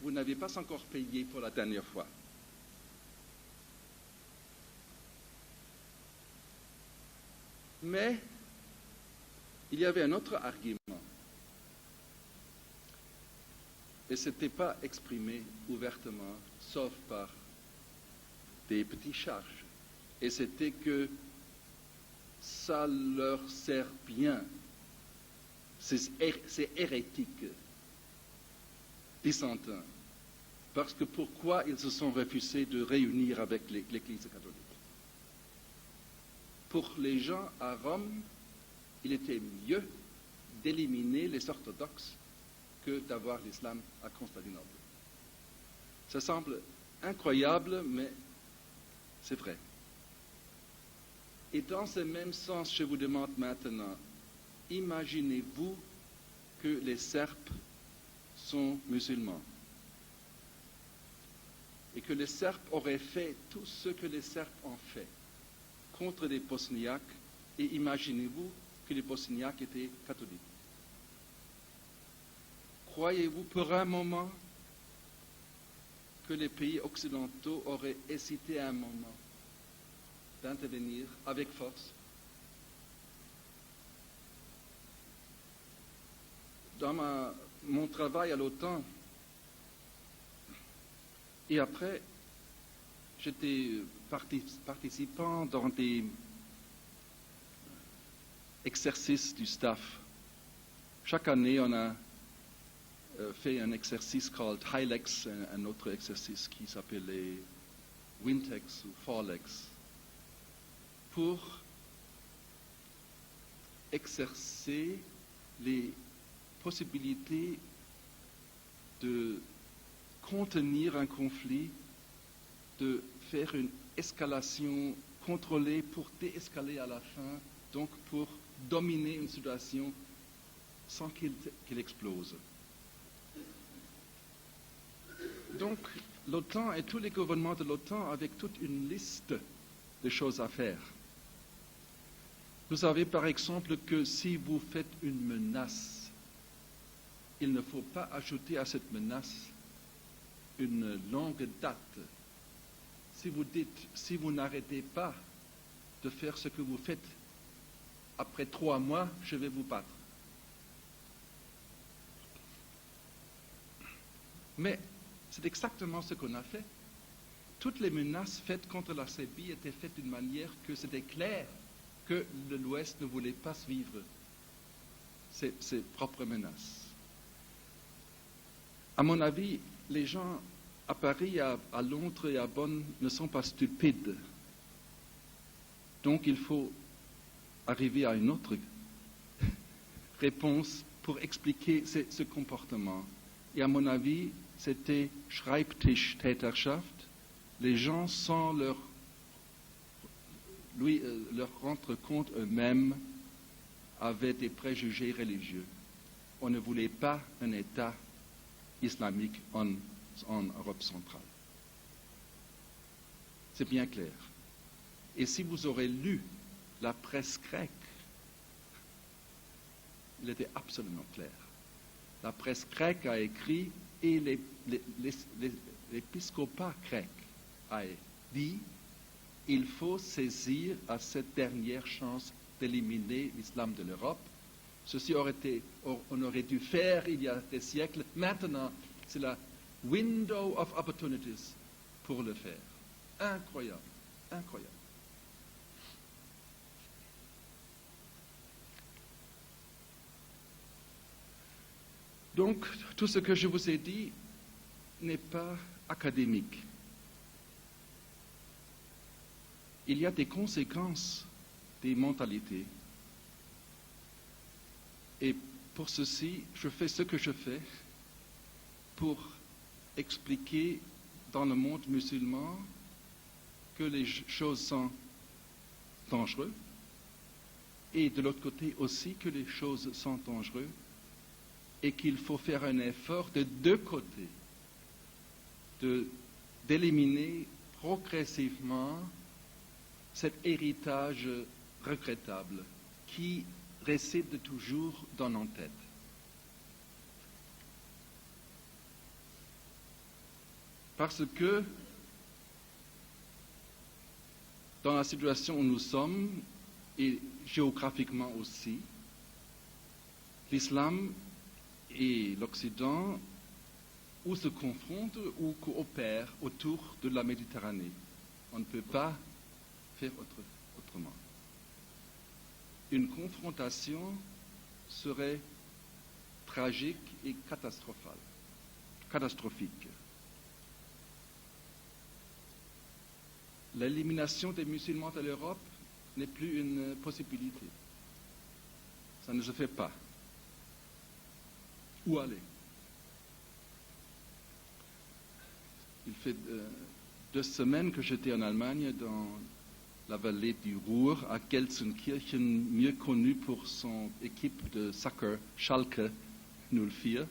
vous n'avez pas encore payé pour la dernière fois. Mais il y avait un autre argument. Et ce n'était pas exprimé ouvertement, sauf par des petites charges. Et c'était que ça leur sert bien. C'est hérétique, dissentin. Parce que pourquoi ils se sont refusés de réunir avec l'Église catholique? Pour les gens à Rome, il était mieux d'éliminer les orthodoxes que d'avoir l'islam à Constantinople. Ça semble incroyable, mais c'est vrai. Et dans ce même sens, je vous demande maintenant, imaginez-vous que les Serbes sont musulmans et que les Serbes auraient fait tout ce que les Serbes ont fait contre les Bosniaques, et imaginez-vous que les Bosniaques étaient catholiques. Croyez-vous pour un moment que les pays occidentaux auraient hésité un moment d'intervenir avec force? Dans mon travail à l'OTAN, et après, j'étais participant dans des exercices du staff. Chaque année, on a fait un exercice called HILEX, un autre exercice qui s'appelait WINTEX ou FALEX, pour exercer les possibilités de contenir un conflit, de faire une escalation contrôlée pour déescaler à la fin, donc pour dominer une situation sans qu'il explose. Donc, l'OTAN et tous les gouvernements de l'OTAN avec toute une liste de choses à faire. Vous savez par exemple que si vous faites une menace, il ne faut pas ajouter à cette menace une longue date. Si vous dites, si vous n'arrêtez pas de faire ce que vous faites, après 3 mois, je vais vous battre. Mais c'est exactement ce qu'on a fait. Toutes les menaces faites contre la Serbie étaient faites d'une manière que c'était clair que l'Ouest ne voulait pas suivre ses propres menaces. À mon avis, les gens à Paris, à Londres et à Bonn ne sont pas stupides. Donc il faut arriver à une autre réponse pour expliquer ce comportement. Et à mon avis, c'était Schreibtisch-Täterschaft. Les gens, sans leur rendre compte eux-mêmes, avaient des préjugés religieux. On ne voulait pas un État islamique en Europe centrale. C'est bien clair. Et si vous aurez lu la presse grecque, il était absolument clair. La presse grecque a écrit et l'épiscopat grec a dit il faut saisir à cette dernière chance d'éliminer l'islam de l'Europe. Ceci on aurait dû faire il y a des siècles. Maintenant, c'est la window of opportunities pour le faire. Incroyable, incroyable. Donc, tout ce que je vous ai dit n'est pas académique. Il y a des conséquences des mentalités. Et pour ceci, je fais ce que je fais pour expliquer dans le monde musulman que les choses sont dangereuses et de l'autre côté aussi que les choses sont dangereuses et qu'il faut faire un effort de deux côtés d'éliminer progressivement cet héritage regrettable qui réside toujours dans nos têtes. Parce que dans la situation où nous sommes, et géographiquement aussi, l'islam et l'Occident ou se confrontent ou coopèrent autour de la Méditerranée. On ne peut pas faire autrement. Une confrontation serait tragique et catastrophique. L'élimination des musulmans de l'Europe n'est plus une possibilité. Ça ne se fait pas. Où aller? Il fait 2 semaines que j'étais en Allemagne, dans la vallée du Ruhr, à Gelsenkirchen, mieux connu pour son équipe de soccer, Schalke 04.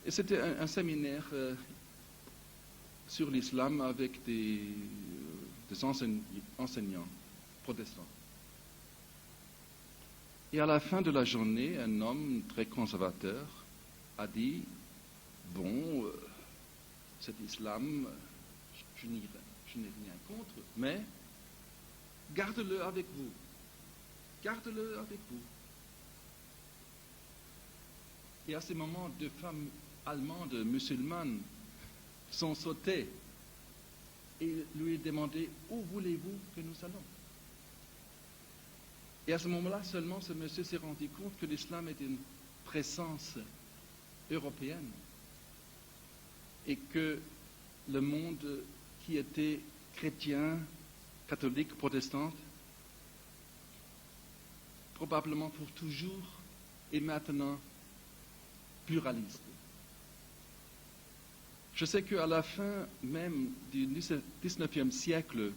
Et c'était un séminaire sur l'islam avec des enseignants protestants. Et à la fin de la journée, un homme très conservateur a dit, bon, cet islam, je n'ai rien contre, mais garde-le avec vous. Garde-le avec vous. Et à ce moment, 2 femmes allemandes musulmanes sont sautées et lui demandaient, où voulez-vous que nous allons? Et à ce moment-là seulement, ce monsieur s'est rendu compte que l'islam est une présence européenne et que le monde qui était chrétien, catholique, protestant, probablement pour toujours, est maintenant pluraliste. Je sais qu'à la fin même du XIXe siècle,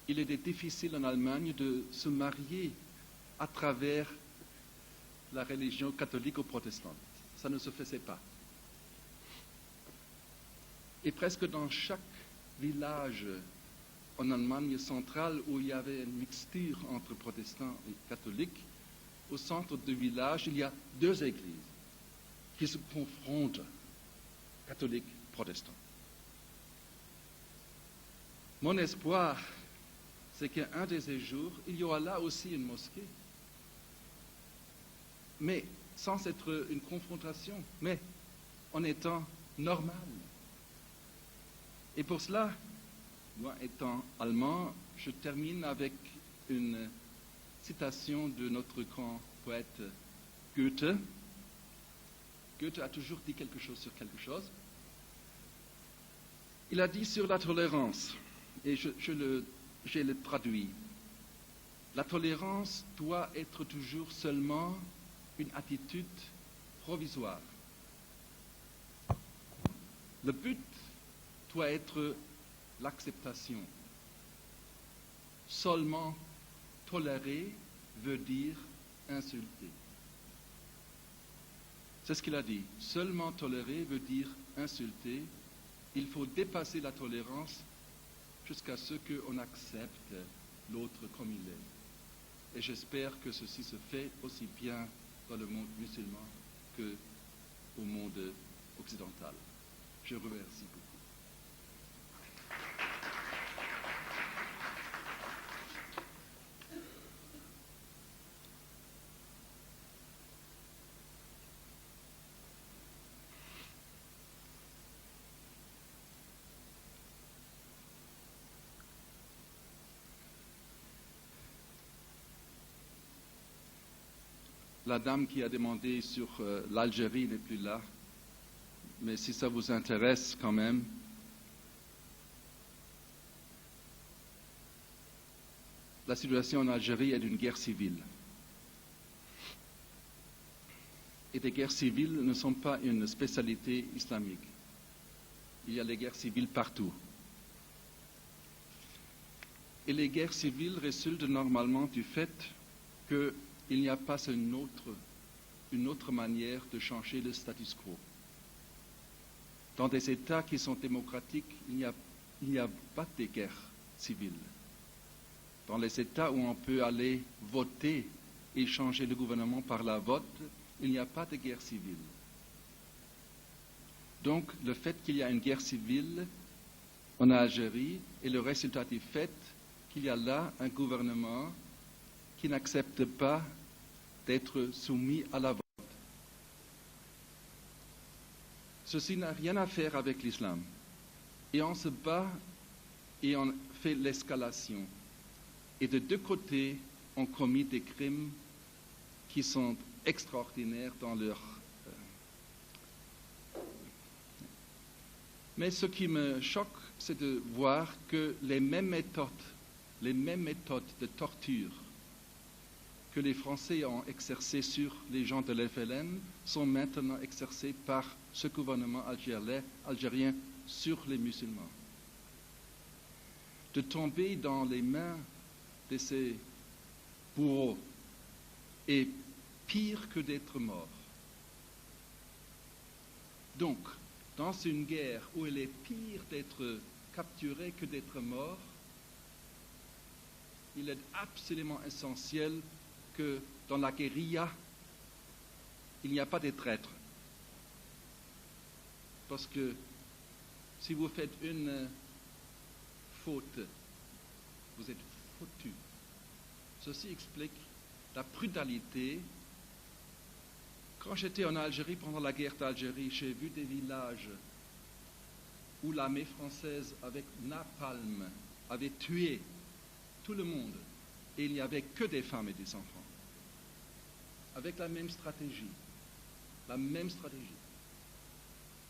il était difficile en Allemagne de se marier à travers la religion catholique ou protestante. Ça ne se faisait pas. Et presque dans chaque village en Allemagne centrale où il y avait une mixture entre protestants et catholiques, au centre du village, il y a 2 églises qui se confrontent, catholiques, protestants. Mon espoir, c'est qu'un de ces jours, il y aura là aussi une mosquée. Mais sans être une confrontation, mais en étant normal. Et pour cela, moi étant allemand, je termine avec une citation de notre grand poète Goethe. Goethe a toujours dit quelque chose sur quelque chose. Il a dit sur la tolérance, et j'ai le traduit. La tolérance doit être toujours seulement une attitude provisoire. Le but doit être l'acceptation. Seulement tolérer veut dire insulter. C'est ce qu'il a dit. Seulement tolérer veut dire insulter. Il faut dépasser la tolérance jusqu'à ce qu'on accepte l'autre comme il est. Et j'espère que ceci se fait aussi bien dans le monde musulman qu'au monde occidental. Je remercie beaucoup. La dame qui a demandé sur l'Algérie n'est plus là, mais si ça vous intéresse quand même, la situation en Algérie est d'une guerre civile. Et les guerres civiles ne sont pas une spécialité islamique. Il y a les guerres civiles partout. Et les guerres civiles résultent normalement du fait qu'il n'y a pas une autre manière de changer le status quo. Dans des États qui sont démocratiques, il n'y a pas de guerre civile. Dans les États où on peut aller voter et changer le gouvernement par la vote, il n'y a pas de guerre civile. Donc, le fait qu'il y a une guerre civile en Algérie est le résultat du fait qu'il y a là un gouvernement qui n'accepte pas d'être soumis à la vote. Ceci n'a rien à faire avec l'islam. Et on se bat et on fait l'escalation. Et de deux côtés, on commet des crimes qui sont extraordinaires dans leur... Mais ce qui me choque, c'est de voir que les mêmes méthodes de torture que les Français ont exercées sur les gens de l'FLN sont maintenant exercées par ce gouvernement algérien sur les musulmans. De tomber dans les mains de ces bourreaux est pire que d'être mort. Donc, dans une guerre où il est pire d'être capturé que d'être mort, il est absolument essentiel que dans la guérilla, il n'y a pas de traîtres. Parce que si vous faites une faute, vous êtes foutu. Ceci explique la brutalité. Quand j'étais en Algérie, pendant la guerre d'Algérie, j'ai vu des villages où l'armée française, avec napalm, avait tué tout le monde. Et il n'y avait que des femmes et des enfants. Avec la même stratégie. La même stratégie.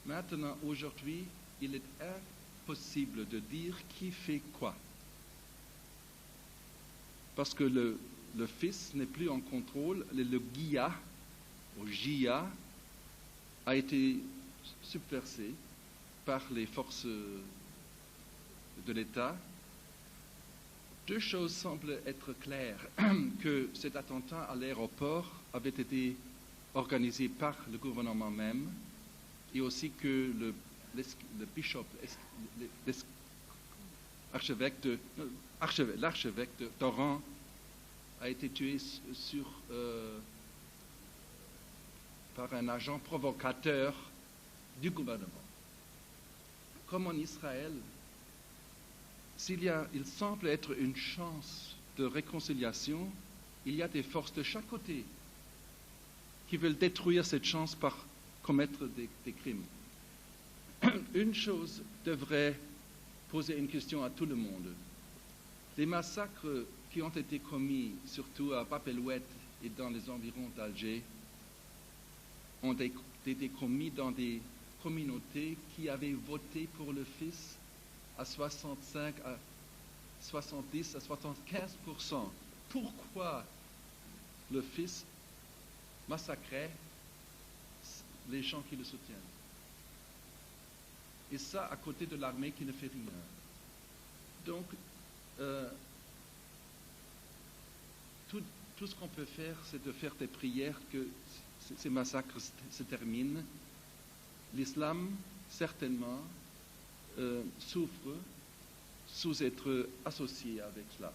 Maintenant, aujourd'hui, il est impossible de dire qui fait quoi. Parce que le fils n'est plus en contrôle, le GIA, au GIA, a été subversé par les forces de l'État. Deux choses semblent être claires, que cet attentat à l'aéroport avait été organisé par le gouvernement même, et aussi que l'archevêque d'Oran a été tué par un agent provocateur du gouvernement. Comme en Israël, il semble être une chance de réconciliation, il y a des forces de chaque côté qui veulent détruire cette chance par commettre des crimes. Une chose devrait poser une question à tout le monde. Les massacres qui ont été commis, surtout à Bab el-Oued et dans les environs d'Alger, ont été commis dans des communautés qui avaient voté pour le fils à 65, à 70, à 75%. Pourquoi le fils massacrait les gens qui le soutiennent? Et ça à côté de l'armée qui ne fait rien. Donc, tout ce qu'on peut faire, c'est de faire des prières que ces massacres se terminent. L'islam, certainement, souffre sous être associé avec cela.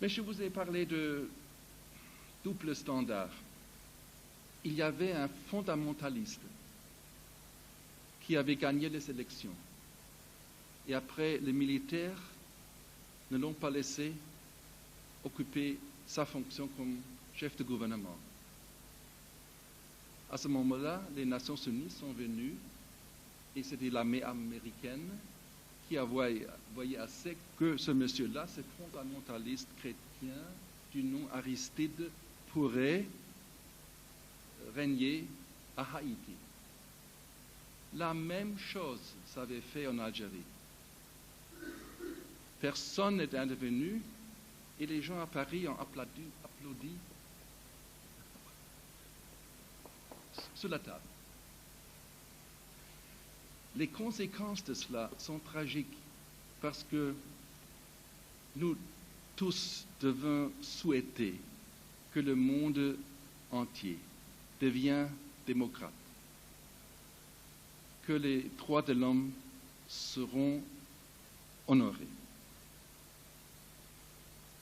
Mais je vous ai parlé de double standard. Il y avait un fondamentaliste qui avait gagné les élections. Et après, les militaires ne l'ont pas laissé occuper sa fonction comme chef de gouvernement. À ce moment-là, les Nations Unies sont venues et c'était l'armée américaine qui a voyé assez que ce monsieur-là, ce fondamentaliste chrétien du nom Aristide, pourrait régner à Haïti. La même chose s'avait fait en Algérie. Personne n'est intervenu et les gens à Paris ont applaudi sur la table. Les conséquences de cela sont tragiques parce que nous tous devons souhaiter que le monde entier devienne démocrate, que les droits de l'homme seront honorés.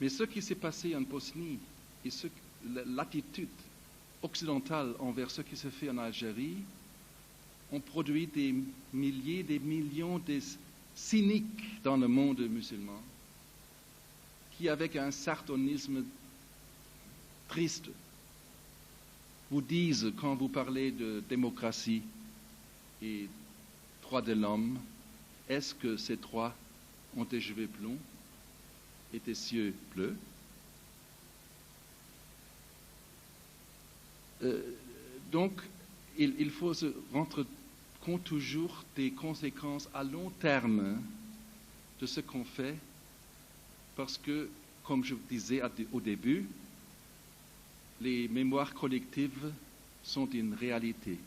Mais ce qui s'est passé en Bosnie et l'attitude occidentale envers ce qui se fait en Algérie ont produit des milliers, des millions de cyniques dans le monde musulman qui, avec un sardonisme tristes vous disent, quand vous parlez de démocratie et droits de l'homme, est-ce que ces trois ont des cheveux blonds et des yeux bleus? Donc, il faut se rendre compte toujours des conséquences à long terme de ce qu'on fait, parce que, comme je vous disais au début, les mémoires collectives sont une réalité.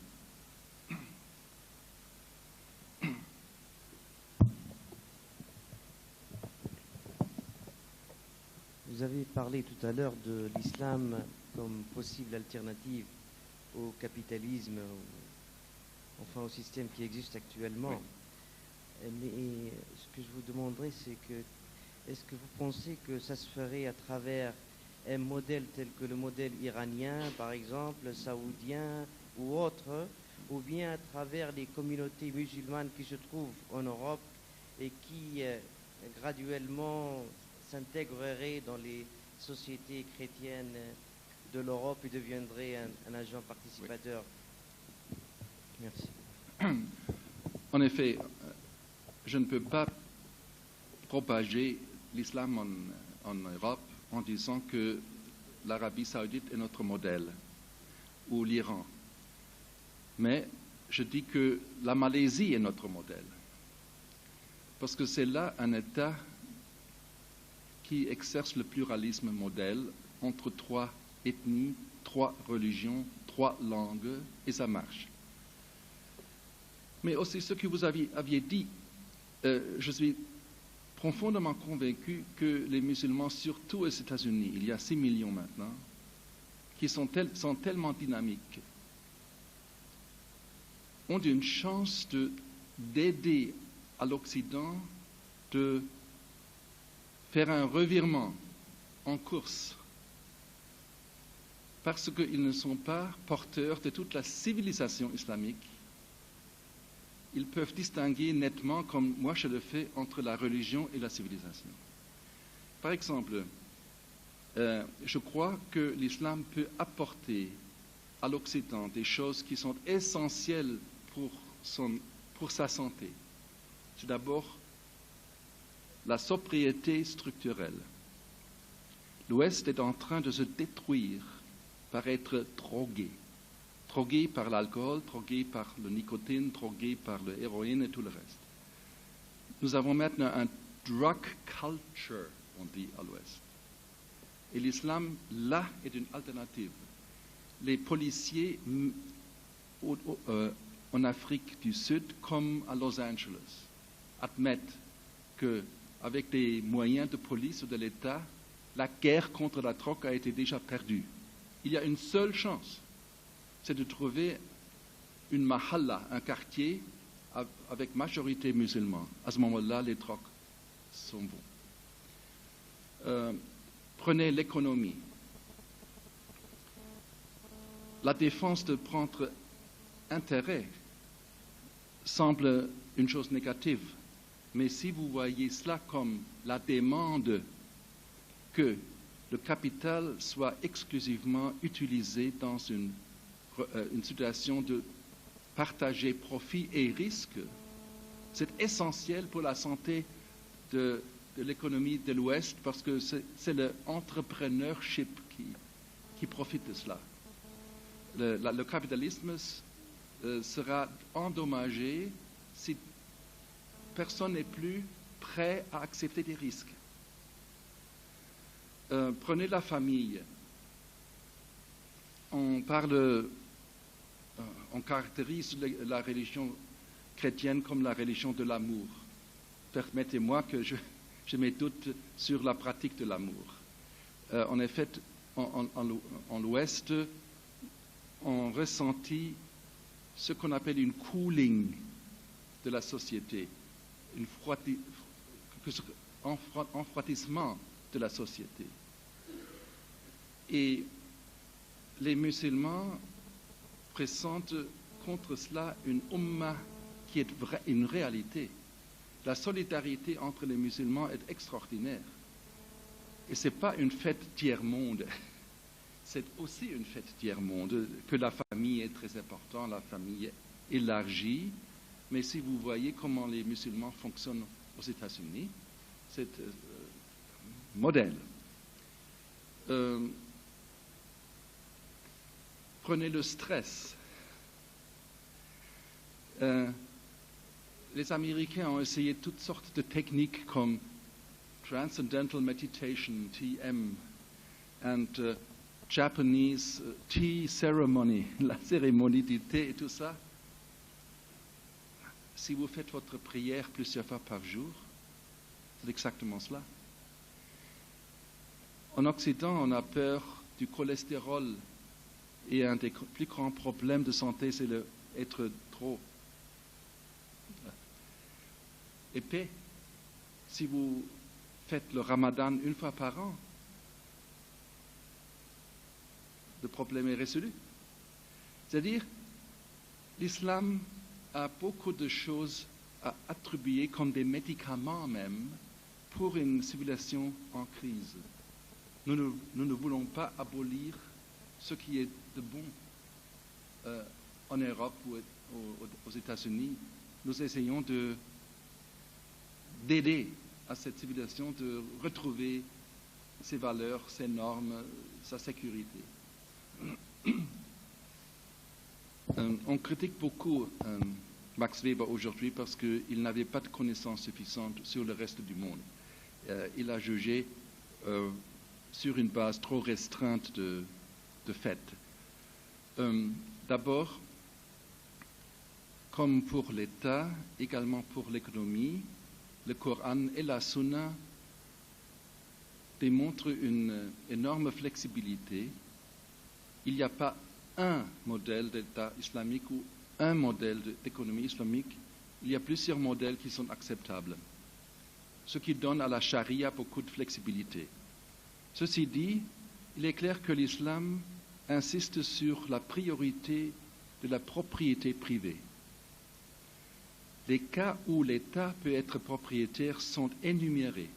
Vous avez parlé tout à l'heure de l'islam comme possible alternative au capitalisme, enfin au système qui existe actuellement. Oui. Mais ce que je vous demanderais, c'est que est-ce que vous pensez que ça se ferait à travers un modèle tel que le modèle iranien, par exemple, saoudien ou autre, ou bien à travers les communautés musulmanes qui se trouvent en Europe et qui graduellement s'intégreraient dans les sociétés chrétiennes de l'Europe et deviendraient un agent participateur? Oui. Merci. En effet, je ne peux pas propager l'islam en Europe en disant que l'Arabie saoudite est notre modèle, ou l'Iran. Mais je dis que la Malaisie est notre modèle, parce que c'est là un État qui exerce le pluralisme modèle entre trois ethnies, trois religions, trois langues, et ça marche. Mais aussi ce que vous aviez dit, je suis profondément convaincu que les musulmans, surtout aux États-Unis, il y a 6 millions maintenant, qui sont tellement dynamiques, ont une chance d'aider à l'Occident de faire un revirement en course, parce qu'ils ne sont pas porteurs de toute la civilisation islamique. Ils peuvent distinguer nettement, comme moi je le fais, entre la religion et la civilisation. Par exemple, je crois que l'islam peut apporter à l'Occident des choses qui sont essentielles pour sa santé. C'est d'abord la sobriété structurelle. L'Ouest est en train de se détruire par être drogué. Drogué par l'alcool, drogué par le nicotine, drogué par l'héroïne et tout le reste. Nous avons maintenant un drug culture, on dit à l'Ouest. Et l'islam, là, est une alternative. Les policiers en Afrique du Sud, comme à Los Angeles, admettent qu'avec des moyens de police ou de l'État, la guerre contre la drogue a été déjà perdue. Il y a une seule chance, c'est de trouver une mahalla, un quartier avec majorité musulmane. À ce moment-là, les drogues sont bons. Prenez l'économie. La défense de prendre intérêt semble une chose négative, mais si vous voyez cela comme la demande que le capital soit exclusivement utilisé dans une situation de partager profit et risque, c'est essentiel pour la santé de l'économie de l'Ouest, parce que c'est l'entrepreneurship qui profite de cela. Le capitalisme sera endommagé si personne n'est plus prêt à accepter des risques. Prenez la famille. On caractérise la religion chrétienne comme la religion de l'amour. Permettez-moi que je mets doute sur la pratique de l'amour. En effet, en l'Ouest, on ressentit ce qu'on appelle une cooling de la société, un refroidissement de la société. Et les musulmans présentent contre cela une umma qui est une réalité. La solidarité entre les musulmans est extraordinaire. Et ce n'est pas une fête tiers-monde. c'est aussi une fête tiers-monde, que la famille est très importante, la famille élargie, mais si vous voyez comment les musulmans fonctionnent aux États-Unis, c'est modèle. Prenez le stress. Les Américains ont essayé toutes sortes de techniques comme Transcendental Meditation, TM, and Japanese tea ceremony, la cérémonie du thé et tout ça. Si vous faites votre prière plusieurs fois par jour, c'est exactement cela. En Occident, on a peur du cholestérol et un des plus grands problèmes de santé, c'est être trop épais. Si vous faites le ramadan une fois par an, le problème est résolu. C'est-à-dire, l'islam a beaucoup de choses à attribuer comme des médicaments même pour une civilisation en crise. Nous ne voulons pas abolir ce qui est de bon en Europe ou aux États-Unis. Nous essayons d'aider à cette civilisation de retrouver ses valeurs, ses normes, sa sécurité. On critique beaucoup Max Weber aujourd'hui parce qu'il n'avait pas de connaissances suffisantes sur le reste du monde. Il a jugé sur une base trop restreinte de faits. D'abord, comme pour l'État, également pour l'économie, le Coran et la Sunna démontrent une énorme flexibilité. Il n'y a pas un modèle d'État islamique ou un modèle d'économie islamique. Il y a plusieurs modèles qui sont acceptables, ce qui donne à la charia beaucoup de flexibilité. Ceci dit, il est clair que l'islam insiste sur la priorité de la propriété privée. Les cas où l'État peut être propriétaire sont énumérés.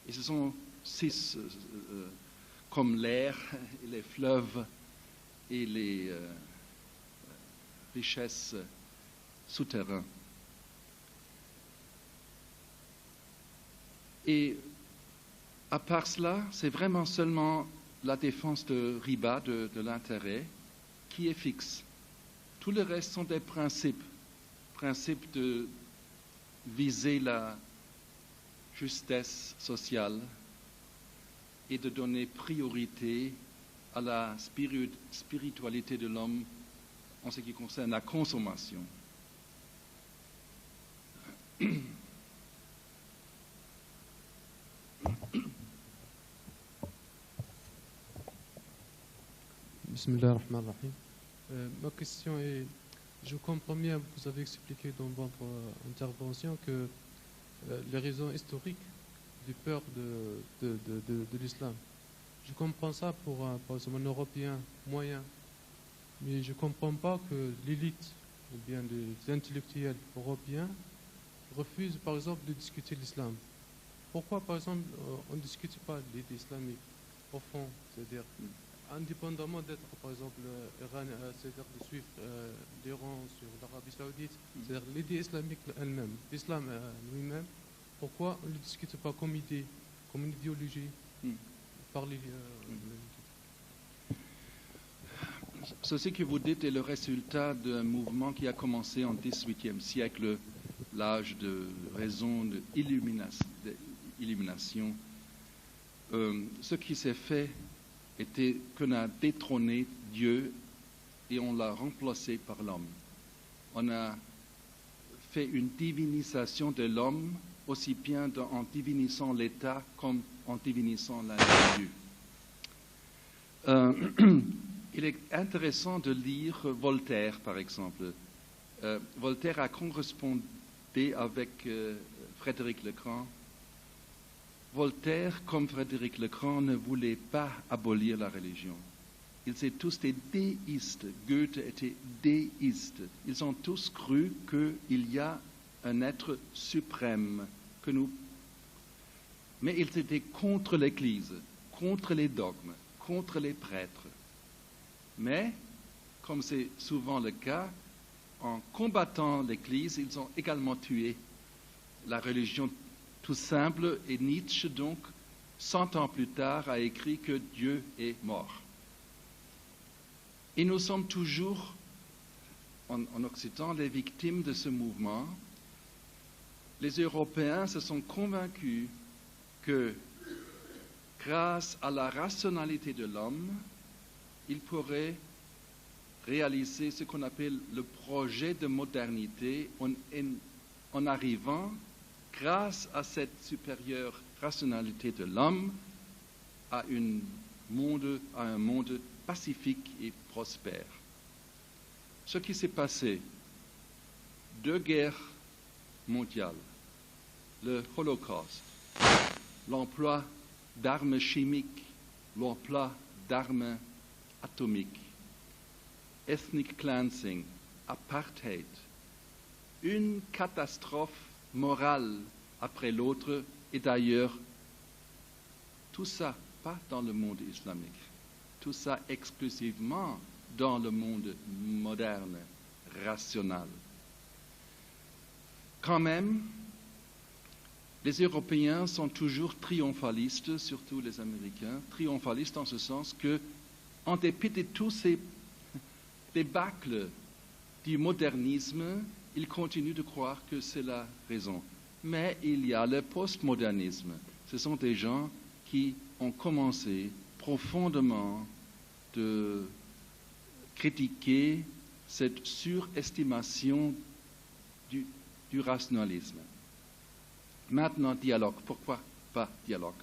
Et ce sont 6, comme l'air, les fleuves et les richesses souterraines. Et à part cela, c'est vraiment seulement la défense de riba, de l'intérêt, qui est fixe. Tout le reste sont des principes de viser la justesse sociale et de donner priorité à la spiritualité de l'homme en ce qui concerne la consommation. Bismillah ar-Rahman ar-Rahim. Ma question est, je comprends bien, vous avez expliqué dans votre intervention que les raisons historiques du peur de l'islam. Je comprends ça pour par exemple, un Européen moyen, mais je ne comprends pas que l'élite ou bien les intellectuels européens refusent par exemple de discuter l'islam. Pourquoi par exemple on ne discute pas l'idée islamique au fond, c'est-à-dire indépendamment d'être par exemple c'est-à-dire de suivre l'Iran sur l'Arabie Saoudite, c'est-à-dire l'idée islamique elle-même, l'islam lui-même, pourquoi on ne le discute pas comme idée, comme une idéologie par les Ceci que vous dites est le résultat d'un mouvement qui a commencé en XVIIIe siècle, l'âge de raison, de illumination. Ce qui s'est fait était qu'on a détrôné Dieu et on l'a remplacé par l'homme. On a fait une divinisation de l'homme, aussi bien en divinisant l'État comme en divinisant l'individu. Il est intéressant de lire Voltaire, par exemple. Voltaire a correspondé avec Frédéric le Grand. Voltaire, comme Frédéric le Grand, ne voulait pas abolir la religion. Ils étaient tous des déistes. Goethe était déiste. Ils ont tous cru qu'il y a un être suprême que nous... Mais ils étaient contre l'Église, contre les dogmes, contre les prêtres. Mais, comme c'est souvent le cas, en combattant l'Église, ils ont également tué la religion tout simple, et Nietzsche, donc, 100 ans plus tard, a écrit que Dieu est mort. Et nous sommes toujours, en Occident, les victimes de ce mouvement. Les Européens se sont convaincus que, grâce à la rationalité de l'homme, ils pourraient réaliser ce qu'on appelle le projet de modernité en arrivant, grâce à cette supérieure rationalité de l'homme, à un monde pacifique et prospère. Ce qui s'est passé, 2 guerres mondiales, le Holocauste, l'emploi d'armes chimiques, l'emploi d'armes atomiques, ethnic cleansing, apartheid, une catastrophe morale après l'autre, et d'ailleurs, tout ça, pas dans le monde islamique, tout ça exclusivement dans le monde moderne, rationnel. Quand même, les Européens sont toujours triomphalistes, surtout les Américains, triomphalistes en ce sens que, en dépit de tous ces débâcles du modernisme, ils continuent de croire que c'est la raison. Mais il y a le postmodernisme. Ce sont des gens qui ont commencé profondément de critiquer cette surestimation du rationalisme. Maintenant, dialogue. Pourquoi pas dialogue?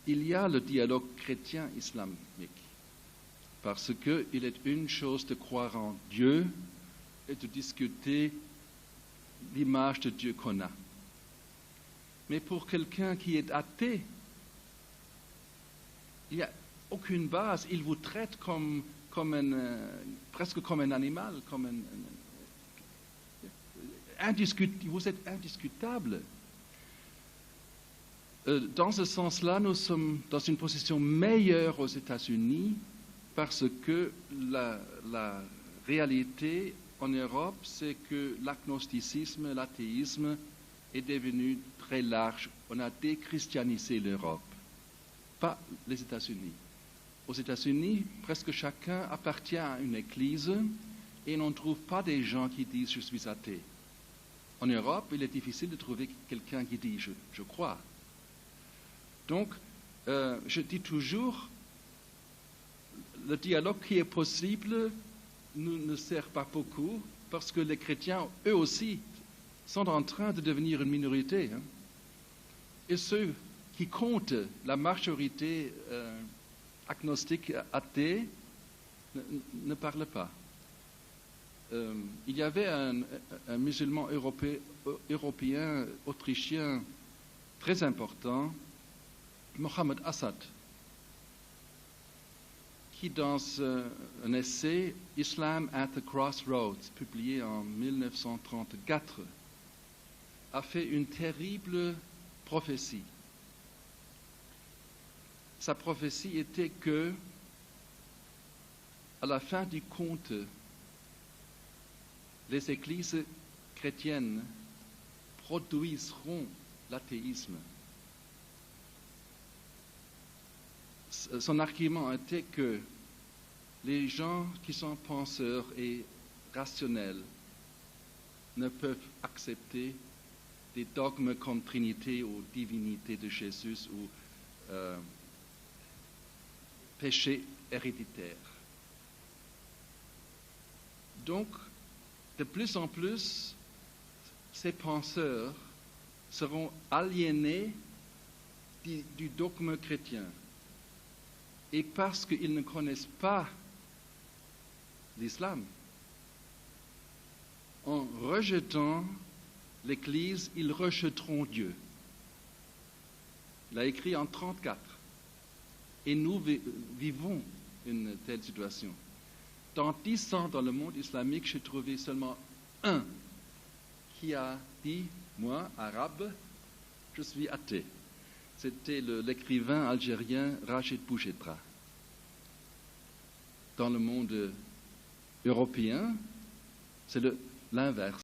Il y a le dialogue chrétien-islamique, parce qu'il est une chose de croire en Dieu et de discuter l'image de Dieu qu'on a. Mais pour quelqu'un qui est athée, il n'y a aucune base. Il vous traite presque comme un animal, vous êtes indiscutable. Dans ce sens-là, nous sommes dans une position meilleure aux États-Unis parce que la réalité en Europe, c'est que l'agnosticisme, l'athéisme est devenu très large. On a déchristianisé l'Europe, pas les États-Unis. Aux États-Unis, presque chacun appartient à une église et on ne trouve pas des gens qui disent « je suis athée ». En Europe, il est difficile de trouver quelqu'un qui dit « je crois ». Donc, je dis toujours, le dialogue qui est possible ne sert pas beaucoup parce que les chrétiens, eux aussi, sont en train de devenir une minorité. Hein. Et ceux qui comptent, la majorité agnostique athée, ne parlent pas. Il y avait un musulman européen, autrichien, très important, Mohamed Assad, qui dans un essai « Islam at the Crossroads » publié en 1934, a fait une terrible prophétie. Sa prophétie était que, à la fin du compte, les églises chrétiennes produiseront l'athéisme. Son argument était que les gens qui sont penseurs et rationnels ne peuvent accepter des dogmes comme Trinité ou divinité de Jésus ou péché héréditaire. Donc, de plus en plus, ces penseurs seront aliénés du dogme chrétien. Et parce qu'ils ne connaissent pas l'islam, en rejetant l'Église, ils rejetteront Dieu. Il a écrit en 1934. Et nous vivons une telle situation. Dans 10 ans, dans le monde islamique, j'ai trouvé seulement un qui a dit, moi, arabe, je suis athée. c'était l'écrivain algérien Rachid Bouchetra. Dans le monde européen, c'est l'inverse.